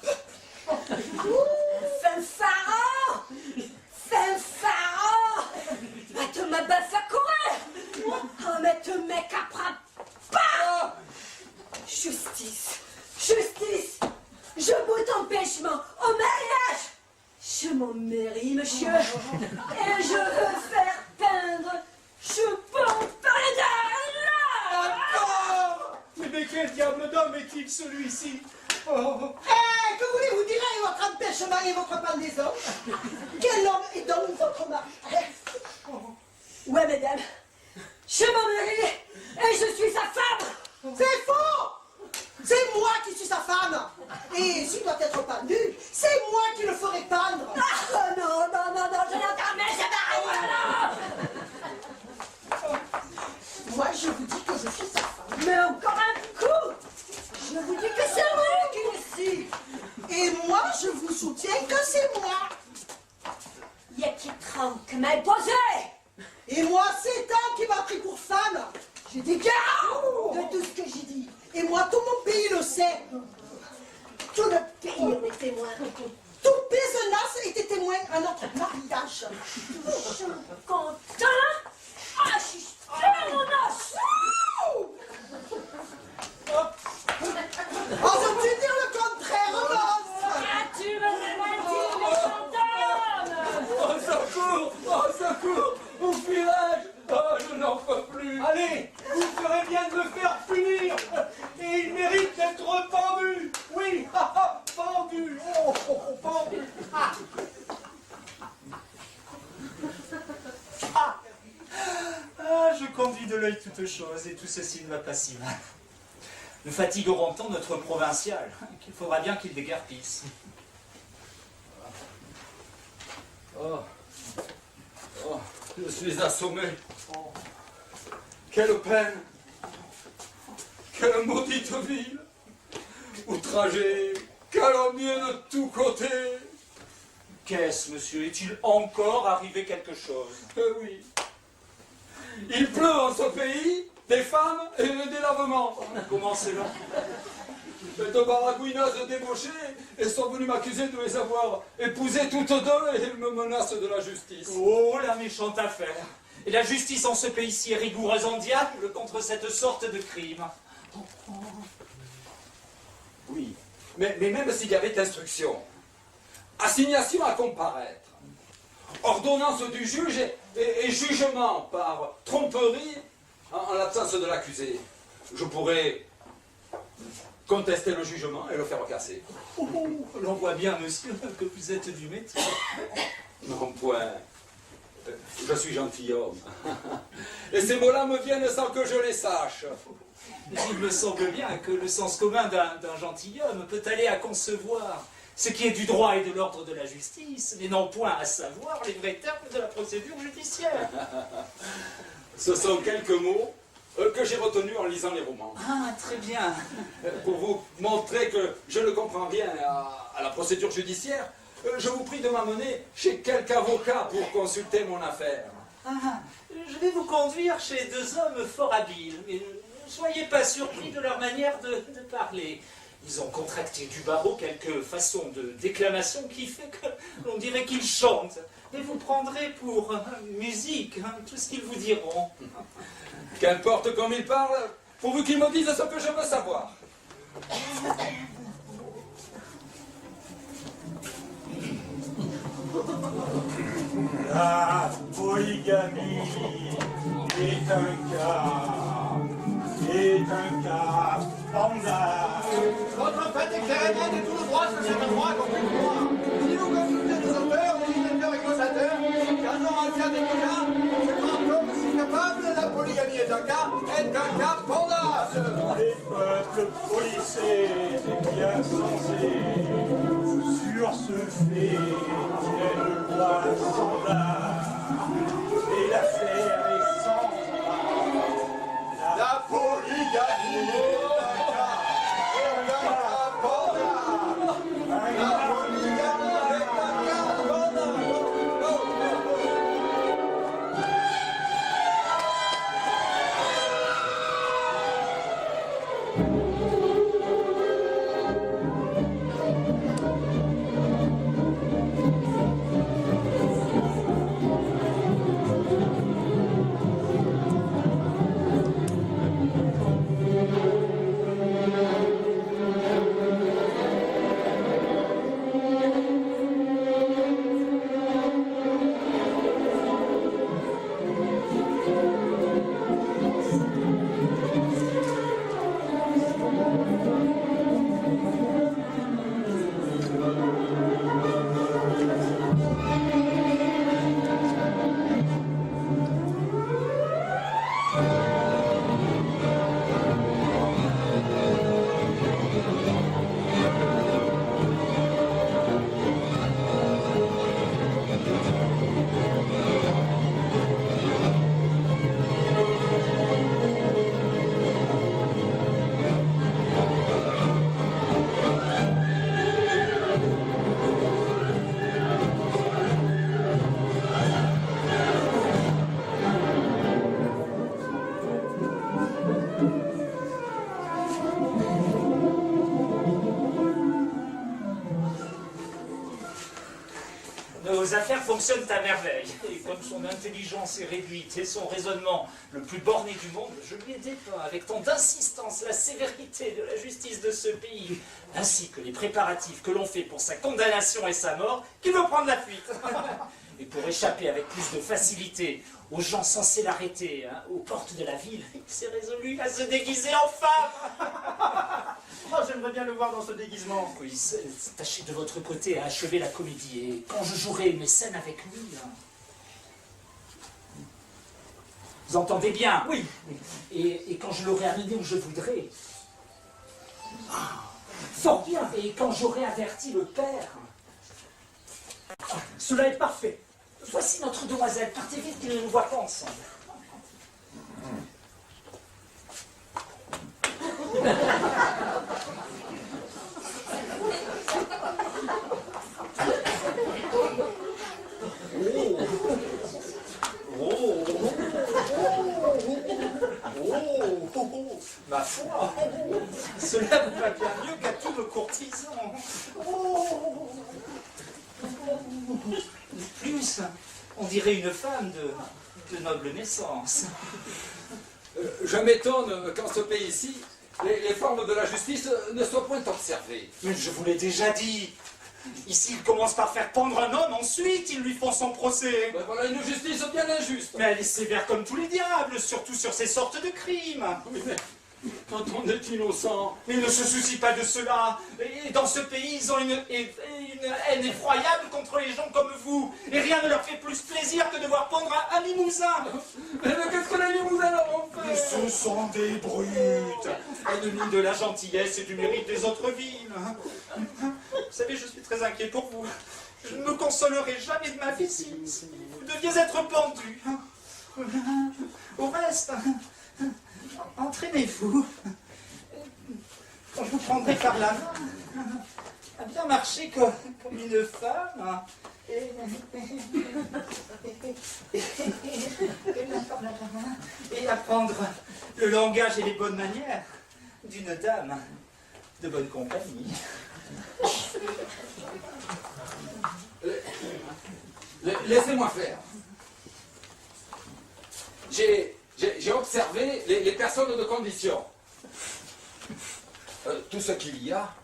C: Fanfaro. Mais tu me baffes à courir. Oh, mais tu m'écaperas pas. Justice. Je boute empêchement au mariage. Je m'en mérite, monsieur. Et je veux faire peindre. Je peux en peindre.
D: Mais quel diable d'homme est-il celui-ci?
J: Que voulez-vous dire avec votre empêchement et votre pendaison? Quel homme est donc votre mari?
C: Ouais, mesdames. Je m'en mérite. Et je suis sa femme.
J: C'est faux! C'est moi qui suis sa femme! Et s'il doit être pendu, c'est moi qui le ferai pendre!
C: Ah, non, je n'entends mais c'est
J: Moi, je vous dis que je suis sa femme.
C: Mais encore un coup. Je vous dis que c'est moi qui le suis.
J: Et moi, je vous soutiens que c'est moi.
C: Y'a qui trempe que m'a posé.
J: Et moi, c'est un qui m'a pris pour femme. J'ai des garants de tout ce que j'ai dit. Et moi, tout mon pays le sait.
C: Tout le pays en est témoin.
J: Tout Pézenas était témoin à notre mariage.
C: Je suis content. Ah, je suis mon os.
J: Oses-tu dire le contraire, Rose?
C: Ah, tu me l'as dit, méchant homme.
E: Au secours, où fuirai-je? Oh, je n'en peux plus.
B: Allez, vous ferez bien de me faire punir. Et il mérite d'être pendu. Oui, pendu. Pendu.
D: Je conduis de l'œil toutes choses et tout ceci ne va pas si mal. Nous fatiguerons tant notre provincial qu'il faudra bien qu'il déguerpisse.
E: Oh, je suis assommé. Quelle peine. Quelle maudite ville. Outragé, calomnié de tous côtés.
D: Qu'est-ce, monsieur? Est-il encore arrivé quelque chose?
E: Oui. Il pleut en ce pays des femmes et des lavements.
D: Comment cela?
E: De baragouineuses débauchées et sont venus m'accuser de les avoir épousées toutes deux et me menacent de la justice.
D: Oh, la méchante affaire! Et la justice en ce pays-ci est rigoureuse en diable contre cette sorte de crime.
E: Oui, mais même s'il y avait instruction, assignation à comparaître, ordonnance du juge et jugement par tromperie en l'absence de l'accusé, je pourrais contester le jugement et le faire casser.
D: L'on voit bien, monsieur, que vous êtes du métier.
E: Non, point. Je suis gentilhomme. Et ces mots-là me viennent sans que je les sache.
D: Il me semble bien que le sens commun d'un gentilhomme peut aller à concevoir ce qui est du droit et de l'ordre de la justice, mais non point à savoir les vrais termes de la procédure judiciaire.
E: Ce sont quelques mots que j'ai retenus en lisant les romans.
D: Ah, très bien.
E: Pour vous montrer que je ne comprends rien à la procédure judiciaire, je vous prie de m'amener chez quelque avocat pour consulter mon affaire.
D: Ah, je vais vous conduire chez deux hommes fort habiles, mais ne soyez pas surpris de leur manière de parler. Ils ont contracté du barreau quelques façons de déclamation qui fait que l'on dirait qu'ils chantent. Et vous prendrez pour musique tout ce qu'ils vous diront.
E: Qu'importe comme ils parlent, pourvu qu'ils me disent ce que je veux savoir.
K: La polygamie est un cas standard.
A: Votre fait est clairement de tout le droit sur cet endroit contre le droit. Si vous consultez nos auteurs, législateurs et glosateurs, qu'un homme ancien des déjà, c'est un homme si capable, la polygamie est un cas pendable.
K: Les peuples policés et bien censés, sur ce fait, est le droit standard. Et l'affaire est sans
A: La polygamie est un cas pendable. La polygamie est un cas pendable.
D: Nos affaires fonctionnent à merveille. Et comme son intelligence est réduite et son raisonnement le plus borné du monde, je lui ai dépeint avec tant d'insistance la sévérité de la justice de ce pays, ainsi que les préparatifs que l'on fait pour sa condamnation et sa mort, qu'il veut prendre la fuite. Et pour échapper avec plus de facilité aux gens censés l'arrêter aux portes de la ville, il s'est résolu à se déguiser en femme.
B: Oh, j'aimerais bien le voir dans ce déguisement.
D: Oui, tâchez de votre côté à achever la comédie, et quand je jouerai mes scènes avec lui... Vous entendez bien?
B: Oui.
D: Et quand je l'aurai amené où je voudrais... Fort bien. Et quand j'aurai averti le père...
B: Cela est parfait.
D: Voici notre demoiselle, partez vite qu'ils ne nous voient pas ensemble. Ma foi, cela vous va bien mieux qu'à tous nos courtisans. Plus, on dirait une femme de noble naissance.
H: Je m'étonne qu'en ce pays-ci, les formes de la justice ne soient point observées.
D: Mais je vous l'ai déjà dit. Ici, ils commencent par faire pendre un homme, ensuite ils lui font son procès.
H: Ben voilà une justice bien injuste.
D: Mais elle est sévère comme tous les diables, surtout sur ces sortes de crimes.
H: Oui, mais quand on est innocent...
D: Mais ils ne se soucient pas de cela. Et dans ce pays, ils ont une haine effroyable contre les gens comme vous. Et rien ne leur fait plus plaisir que de voir pondre un limousin.
H: Mais qu'est-ce que les limousins leur ont
D: Mais
H: fait?
D: ce sont des brutes, ennemis de la gentillesse et du mérite des autres villes. Vous savez, je suis très inquiet pour vous. Je ne me consolerai jamais de ma vie si vous deviez être pendu. Au reste, entraînez-vous. Quand je vous prendrai par la main, à bien marcher comme une femme. Et apprendre le langage et les bonnes manières d'une dame de bonne compagnie.
H: Laissez-moi faire. J'ai observé les personnes de condition. Tout ce qu'il y a,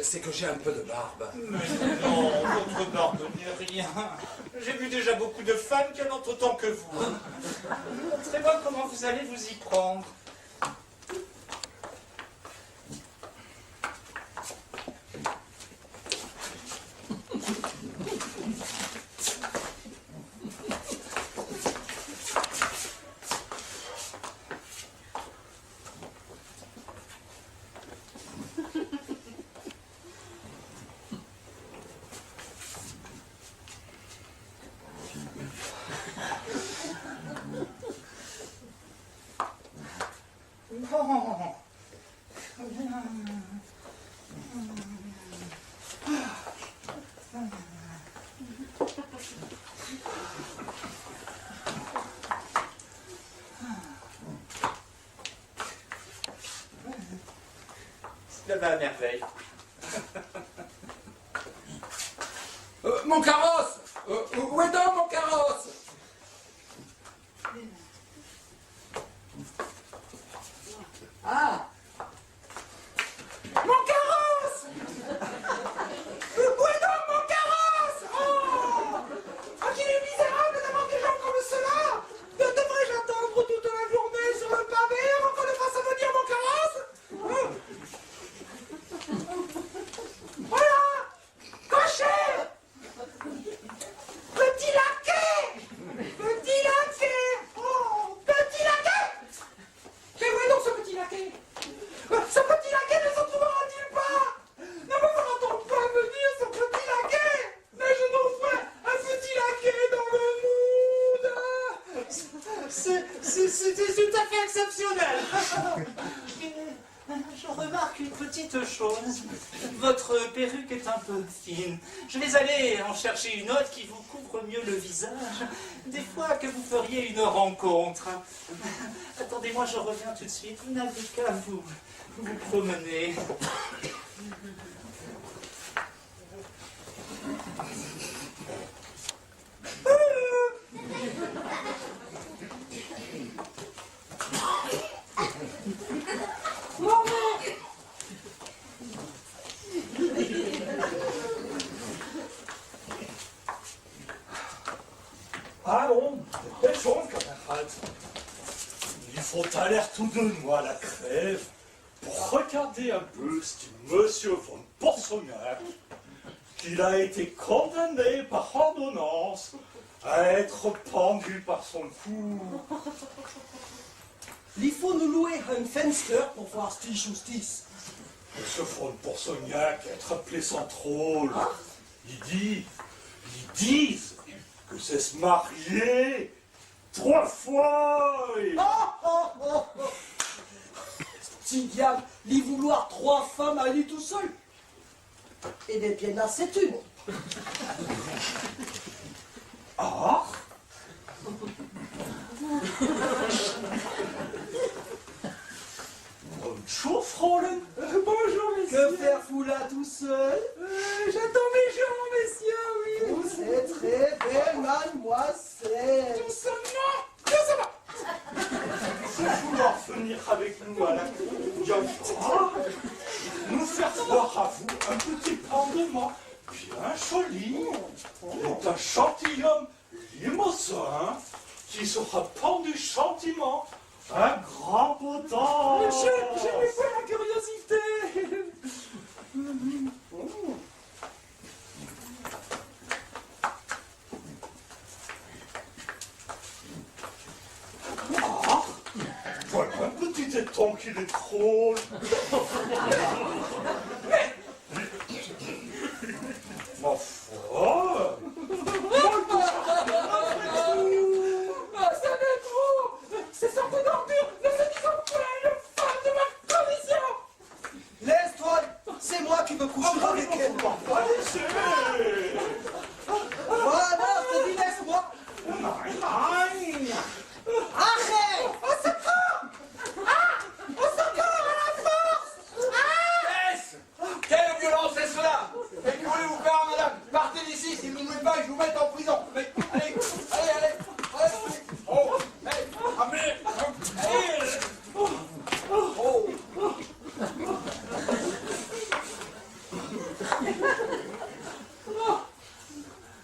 H: c'est que j'ai un peu de barbe.
D: Mais non, votre barbe n'est rien. J'ai vu déjà beaucoup de femmes qui en ont autant que vous. Très bien, comment vous allez vous y prendre? Cela va à merveille.
H: Mon carrosse! Où est donc mon carrosse? Ah! Mon carrosse! Où est donc mon carrosse? Oh! Ah, qu'il est misérable d'avoir des gens comme cela! Devrais-je attendre toute la journée sur le pavé avant qu'on ne fasse venir mon carrosse? Voilà! Cocher! Petit laquais! Petit laquais! Oh! Petit laquais! Mais où est donc ce petit laquais? Ce petit laquais ne se trouvera-t-il pas? Ne me fera-t-on pas venir ce petit laquais? Mais je n'offre un petit laquais dans le monde!
D: C'est tout à fait exceptionnel. Je remarque une petite chose. Votre perruque est un peu fine. Je vais aller en chercher une autre qui vous couvre mieux le visage. Des fois que vous feriez une rencontre. Attendez-moi, je reviens tout de suite. Vous n'avez qu'à vous promener.
K: Allons, dépêchons, camarades. Il faut aller tout de nous à la crève pour regarder un peu ce monsieur von Porsognac, qu'il a été condamné par ordonnance à être pendu par son cou.
J: Il faut nous louer un fenster pour voir cette justice.
K: Monsieur von Porsognac est un plaisant drôle. Ils disent que c'est se marier 3 fois.
J: Petit diable, il vouloir 3 femmes à lui tout seul. Et des bien là, c'est une.
K: Ah. Bonjour, Fräulein.
D: Bonjour, messieurs.
J: Que faire-vous là tout seul?
D: J'attends mes jours, messieurs, oui.
J: Vous êtes très belle, mademoiselle.
K: Tout seulement. Bien, ça va. Vous vouloir venir avec nous à la cour, nous faire voir à vous un petit pendement bien joli, d'un gentilhomme limousin qui sera pendu gentiment. Un grand beau temps.
D: Je n'ai pas la curiosité.
K: Ah, voilà un petit étang qu'il est drôle. Ma foi.
D: Ça m'est trop. C'est sorti d'ordure. Ne se disons pas une femme de ma condition.
J: Laisse-toi, c'est moi qui me coucherai avec elle. Voilà, je te dis, laisse-moi. Arrête!
E: Au secours! Au secours, à la force! Qu'est-ce? Quelle violence est cela? Et que voulez-vous faire, madame? Partez d'ici, si vous ne voulez pas, je vous mette en prison. Mais allez. Oh, hey, allez.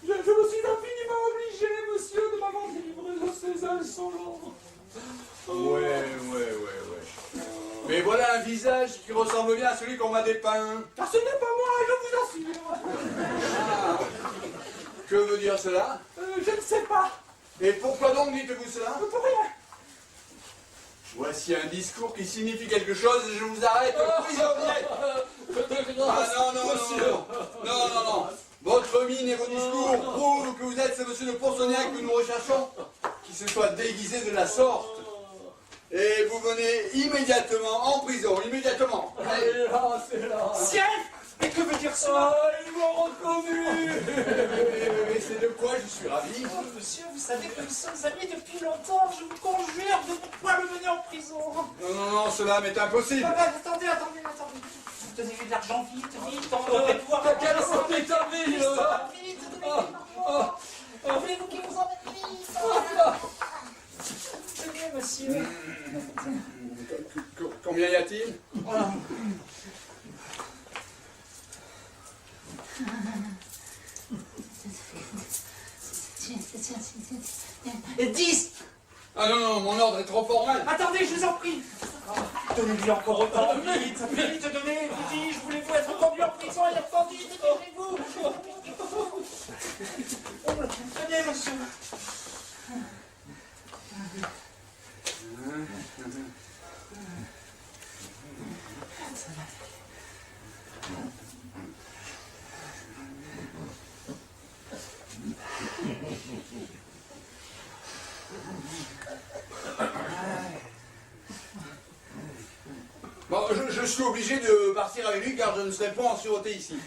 D: Je me suis infiniment obligé, monsieur, de m'avoir délivré de ces insolents.
G: Ouais. Mais voilà un visage qui ressemble bien à celui qu'on m'a dépeint.
D: Car ce n'est pas moi, je vous assure.
G: Ah. Que veut dire cela?
D: Je ne sais pas.
G: Et pourquoi donc dites-vous cela?
D: Pour rien.
G: Voici un discours qui signifie quelque chose et je vous arrête, prisonnier. Ah non. Votre mine et vos discours prouvent que vous êtes ce monsieur de Porsognac que nous recherchons, qui se soit déguisé de la sorte. Et vous venez immédiatement en prison, immédiatement.
D: C'est là.
B: Ciel! Mais que veut dire ça?
D: Ils m'ont reconnu.
G: Mais c'est de quoi je suis ravi.
B: Oh, monsieur, vous savez que nous sommes amis depuis longtemps. Je vous conjure de ne pas le mener en prison.
G: Non, cela m'est impossible.
B: Attendez. Vous donnez de l'argent vite, on devrait pouvoir...
D: Quelle santé ta vie,
B: Vite, voulez-vous qu'il vous emmène vite? Tenez, monsieur.
G: Combien y a-t-il?
B: Et 10.
G: Ah non, mon ordre est trop formel.
B: Attendez, je vous en prie. Donnez-lui encore autant. Vite, donnez. Vous dis, je voulais-vous être conduit en prison et rependu, dépêchez-vous. Tenez, monsieur.
G: Bon, je suis obligé de partir avec lui car je ne serai pas en sûreté ici.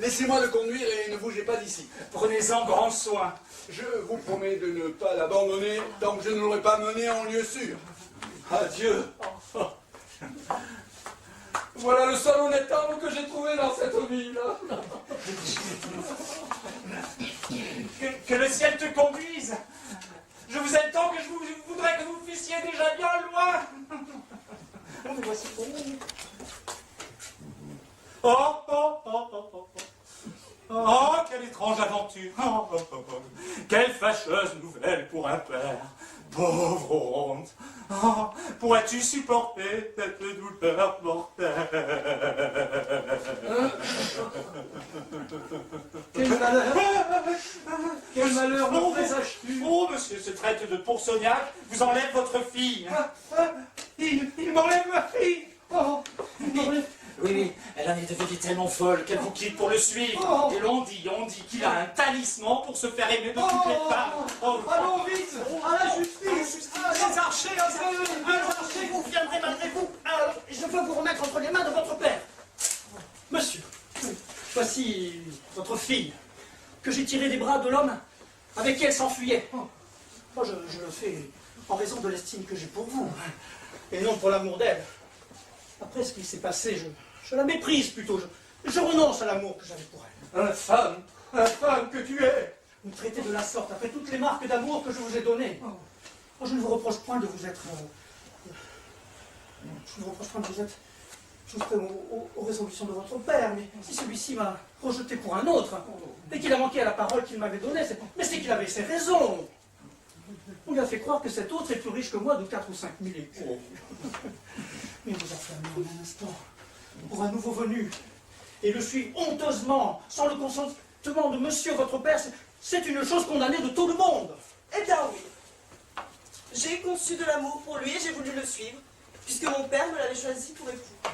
G: Laissez-moi le conduire et ne bougez pas d'ici.
B: Prenez-en grand soin.
G: Je vous promets de ne pas l'abandonner tant que je ne l'aurai pas mené en lieu sûr. Adieu.
D: Voilà le seul honnête homme que j'ai trouvé dans cette ville.
B: Que le ciel te conduise. Je vous aime tant que je voudrais que vous fussiez déjà bien loin. Oh, mais voici pour vous. Oh.
K: Oh, quelle étrange aventure. Quelle fâcheuse nouvelle pour un père. Pauvre honte. Oh, pourrais-tu supporter cette douleur mortelle?
I: Quel malheur! Quel malheur me présages-tu?
K: Oh, monsieur se traite de Poursognac, vous enlève votre fille. Il m'enlève ma fille. Oh, il m'enlève.
D: Oui, elle en est devenue tellement folle qu'elle vous quitte pour le suivre. Et on dit qu'il a un talisman pour se faire aimer de toutes les femmes.
J: Allons vite, à la justice,
I: Les archers,
B: Archer, vous viendrez malgré vous. Je veux vous remettre entre les mains de votre père. Monsieur, voici votre fille, que j'ai tirée des bras de l'homme avec qui elle s'enfuyait. Oh, je le fais en raison de l'estime que j'ai pour vous, et non pour l'amour d'elle. Après ce qui s'est passé, je la méprise plutôt. Je renonce à l'amour que j'avais pour elle.
I: infâme que tu es!
B: Vous me traitez de la sorte, après toutes les marques d'amour que je vous ai données. Oh, je ne vous reproche point de vous être... je ne vous reproche point de vous être... soustrait aux résolutions de votre père, mais si celui-ci m'a rejeté pour un autre, et qu'il a manqué à la parole qu'il m'avait donnée, c'est qu'il avait ses raisons. On lui a fait croire que cet autre est plus riche que moi de 4 ou 5 000 écus. Mais vous affirmez en un instant pour un nouveau venu, et le suivre honteusement, sans le consentement de monsieur votre père, c'est une chose condamnée de tout le monde.
L: Eh bien oui. J'ai conçu de l'amour pour lui et j'ai voulu le suivre, puisque mon père me l'avait choisi pour époux.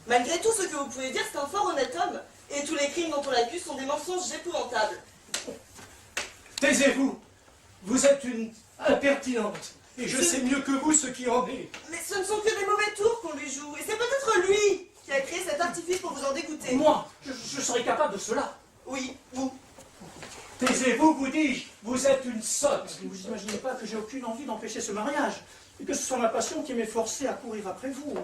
L: Malgré tout ce que vous pouvez dire, c'est un fort honnête homme, et tous les crimes dont on l'accuse sont des mensonges épouvantables.
I: Taisez-vous! Vous êtes une impertinente, et je sais mieux que vous ce qui en est.
L: Mais ce ne sont que des mauvais tours qu'on lui joue, et c'est peut-être lui qui a créé cet artifice pour vous en dégoûter.
B: Moi, je serais capable de cela.
L: Oui, vous.
I: Taisez-vous, vous dis-je! Vous êtes une sotte!
B: Vous n'imaginez pas que j'ai aucune envie d'empêcher ce mariage, et que ce soit ma passion qui m'ait forcé à courir après vous.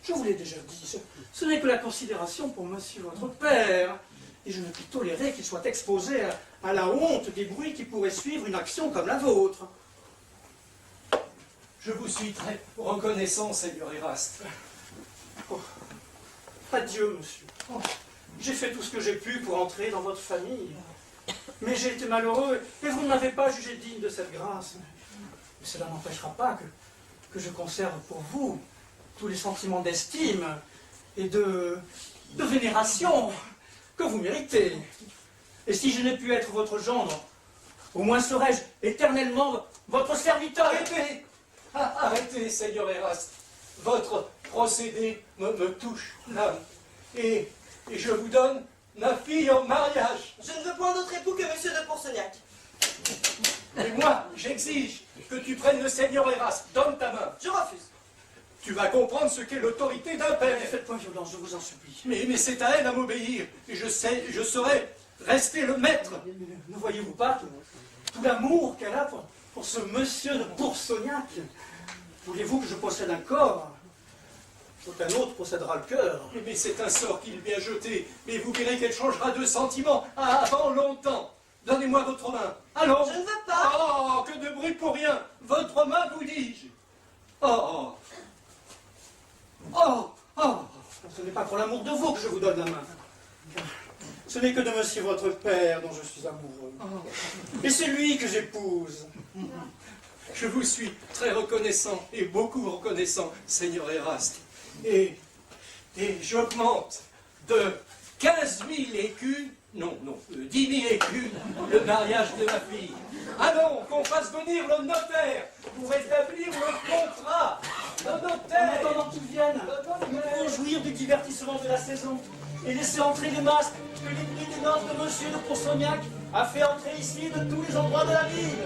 B: Je vous l'ai déjà dit, ce n'est que la considération pour monsieur votre père, et je ne puis tolérer qu'il soit exposé à la honte des bruits qui pourraient suivre une action comme la vôtre.
I: Je vous suis très reconnaissant, Seigneur Eraste.
B: Oh. Adieu, monsieur. Oh. J'ai fait tout ce que j'ai pu pour entrer dans votre famille. Mais j'ai été malheureux, et vous ne m'avez pas jugé digne de cette grâce. Mais cela n'empêchera pas que je conserve pour vous tous les sentiments d'estime et de vénération que vous méritez. Et si je n'ai pu être votre gendre, au moins serai-je éternellement votre serviteur.
I: Arrêtez! Arrêtez, Seigneur Eraste. Votre procédé me touche l'âme. Et je vous donne ma fille en mariage.
L: Je ne veux point d'autre époux que monsieur de Poursognac.
I: Et moi, j'exige que tu prennes le Seigneur Eraste. Donne ta main.
L: Je refuse.
I: Tu vas comprendre ce qu'est l'autorité d'un père.
B: Ne faites point violence, je vous en supplie.
I: Mais c'est à elle à m'obéir. Et je saurai rester le maître.
B: Ne voyez-vous pas tout l'amour qu'elle a pour ce monsieur de Poursognac? Voulez-vous que je possède un corps? Aucun autre possédera le cœur.
I: Mais c'est un sort qu'il vient jeter. Mais vous verrez qu'elle changera de sentiment avant longtemps. Donnez-moi votre main. Allons.
L: Je ne veux pas.
I: Oh, que de bruit pour rien. Votre main, vous dis-je. Oh. Oh. Oh.
B: Ce n'est pas pour l'amour de vous que je vous donne la main. Ce n'est que de monsieur votre père dont je suis amoureux. Et c'est lui que j'épouse.
I: Je vous suis très reconnaissant, et beaucoup reconnaissant, Seigneur Eraste. Et j'augmente de 15 000 écus, non, 10 000 écus, le mariage de ma fille. Allons, qu'on fasse venir le notaire pour établir le contrat. Le notaire.
B: En attendant qu'ils viennent, nous pouvons jouir du divertissement de la saison et laisser entrer les masques que l'esprit des noces de monsieur de Poursognac a fait entrer ici de tous les endroits de la ville.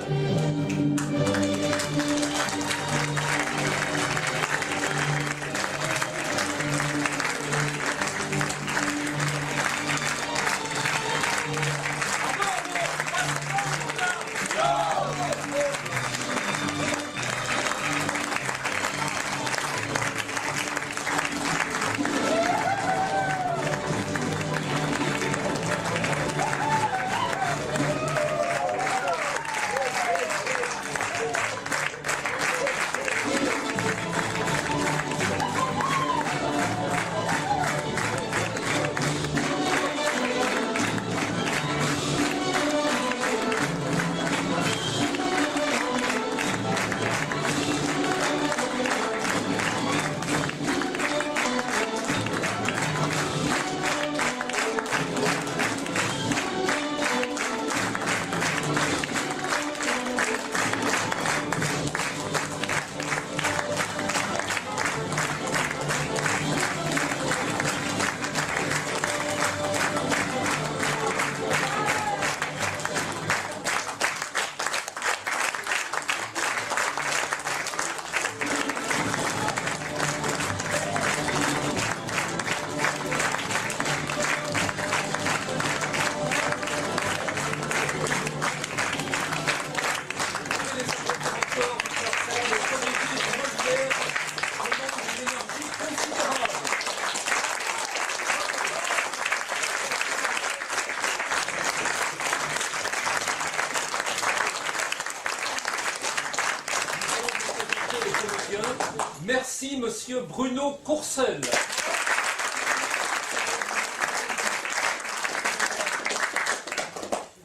D: Merci, monsieur Bruno Courcel.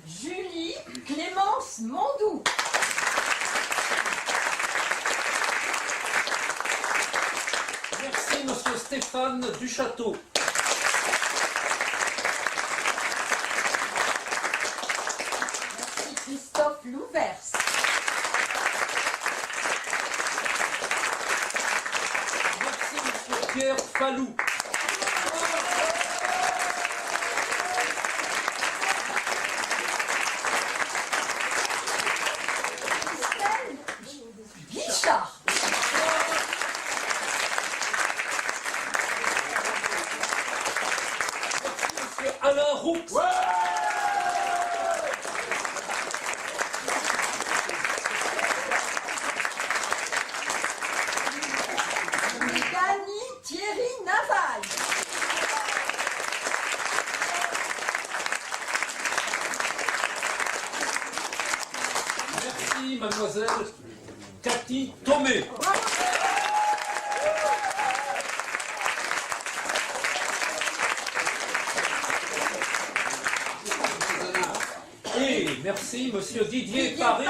C: Julie Clémence Mondou.
D: Merci, monsieur Stéphane Duchâteau.
C: Merci Christophe Louvers.
D: Merci, monsieur Pierre Fallou.
C: Christelle Guichard.
D: Monsieur Alain Roux.
C: Dany Thierry Naval.
D: Merci, mademoiselle Cathy Thomé. Et merci, monsieur Didier Paris.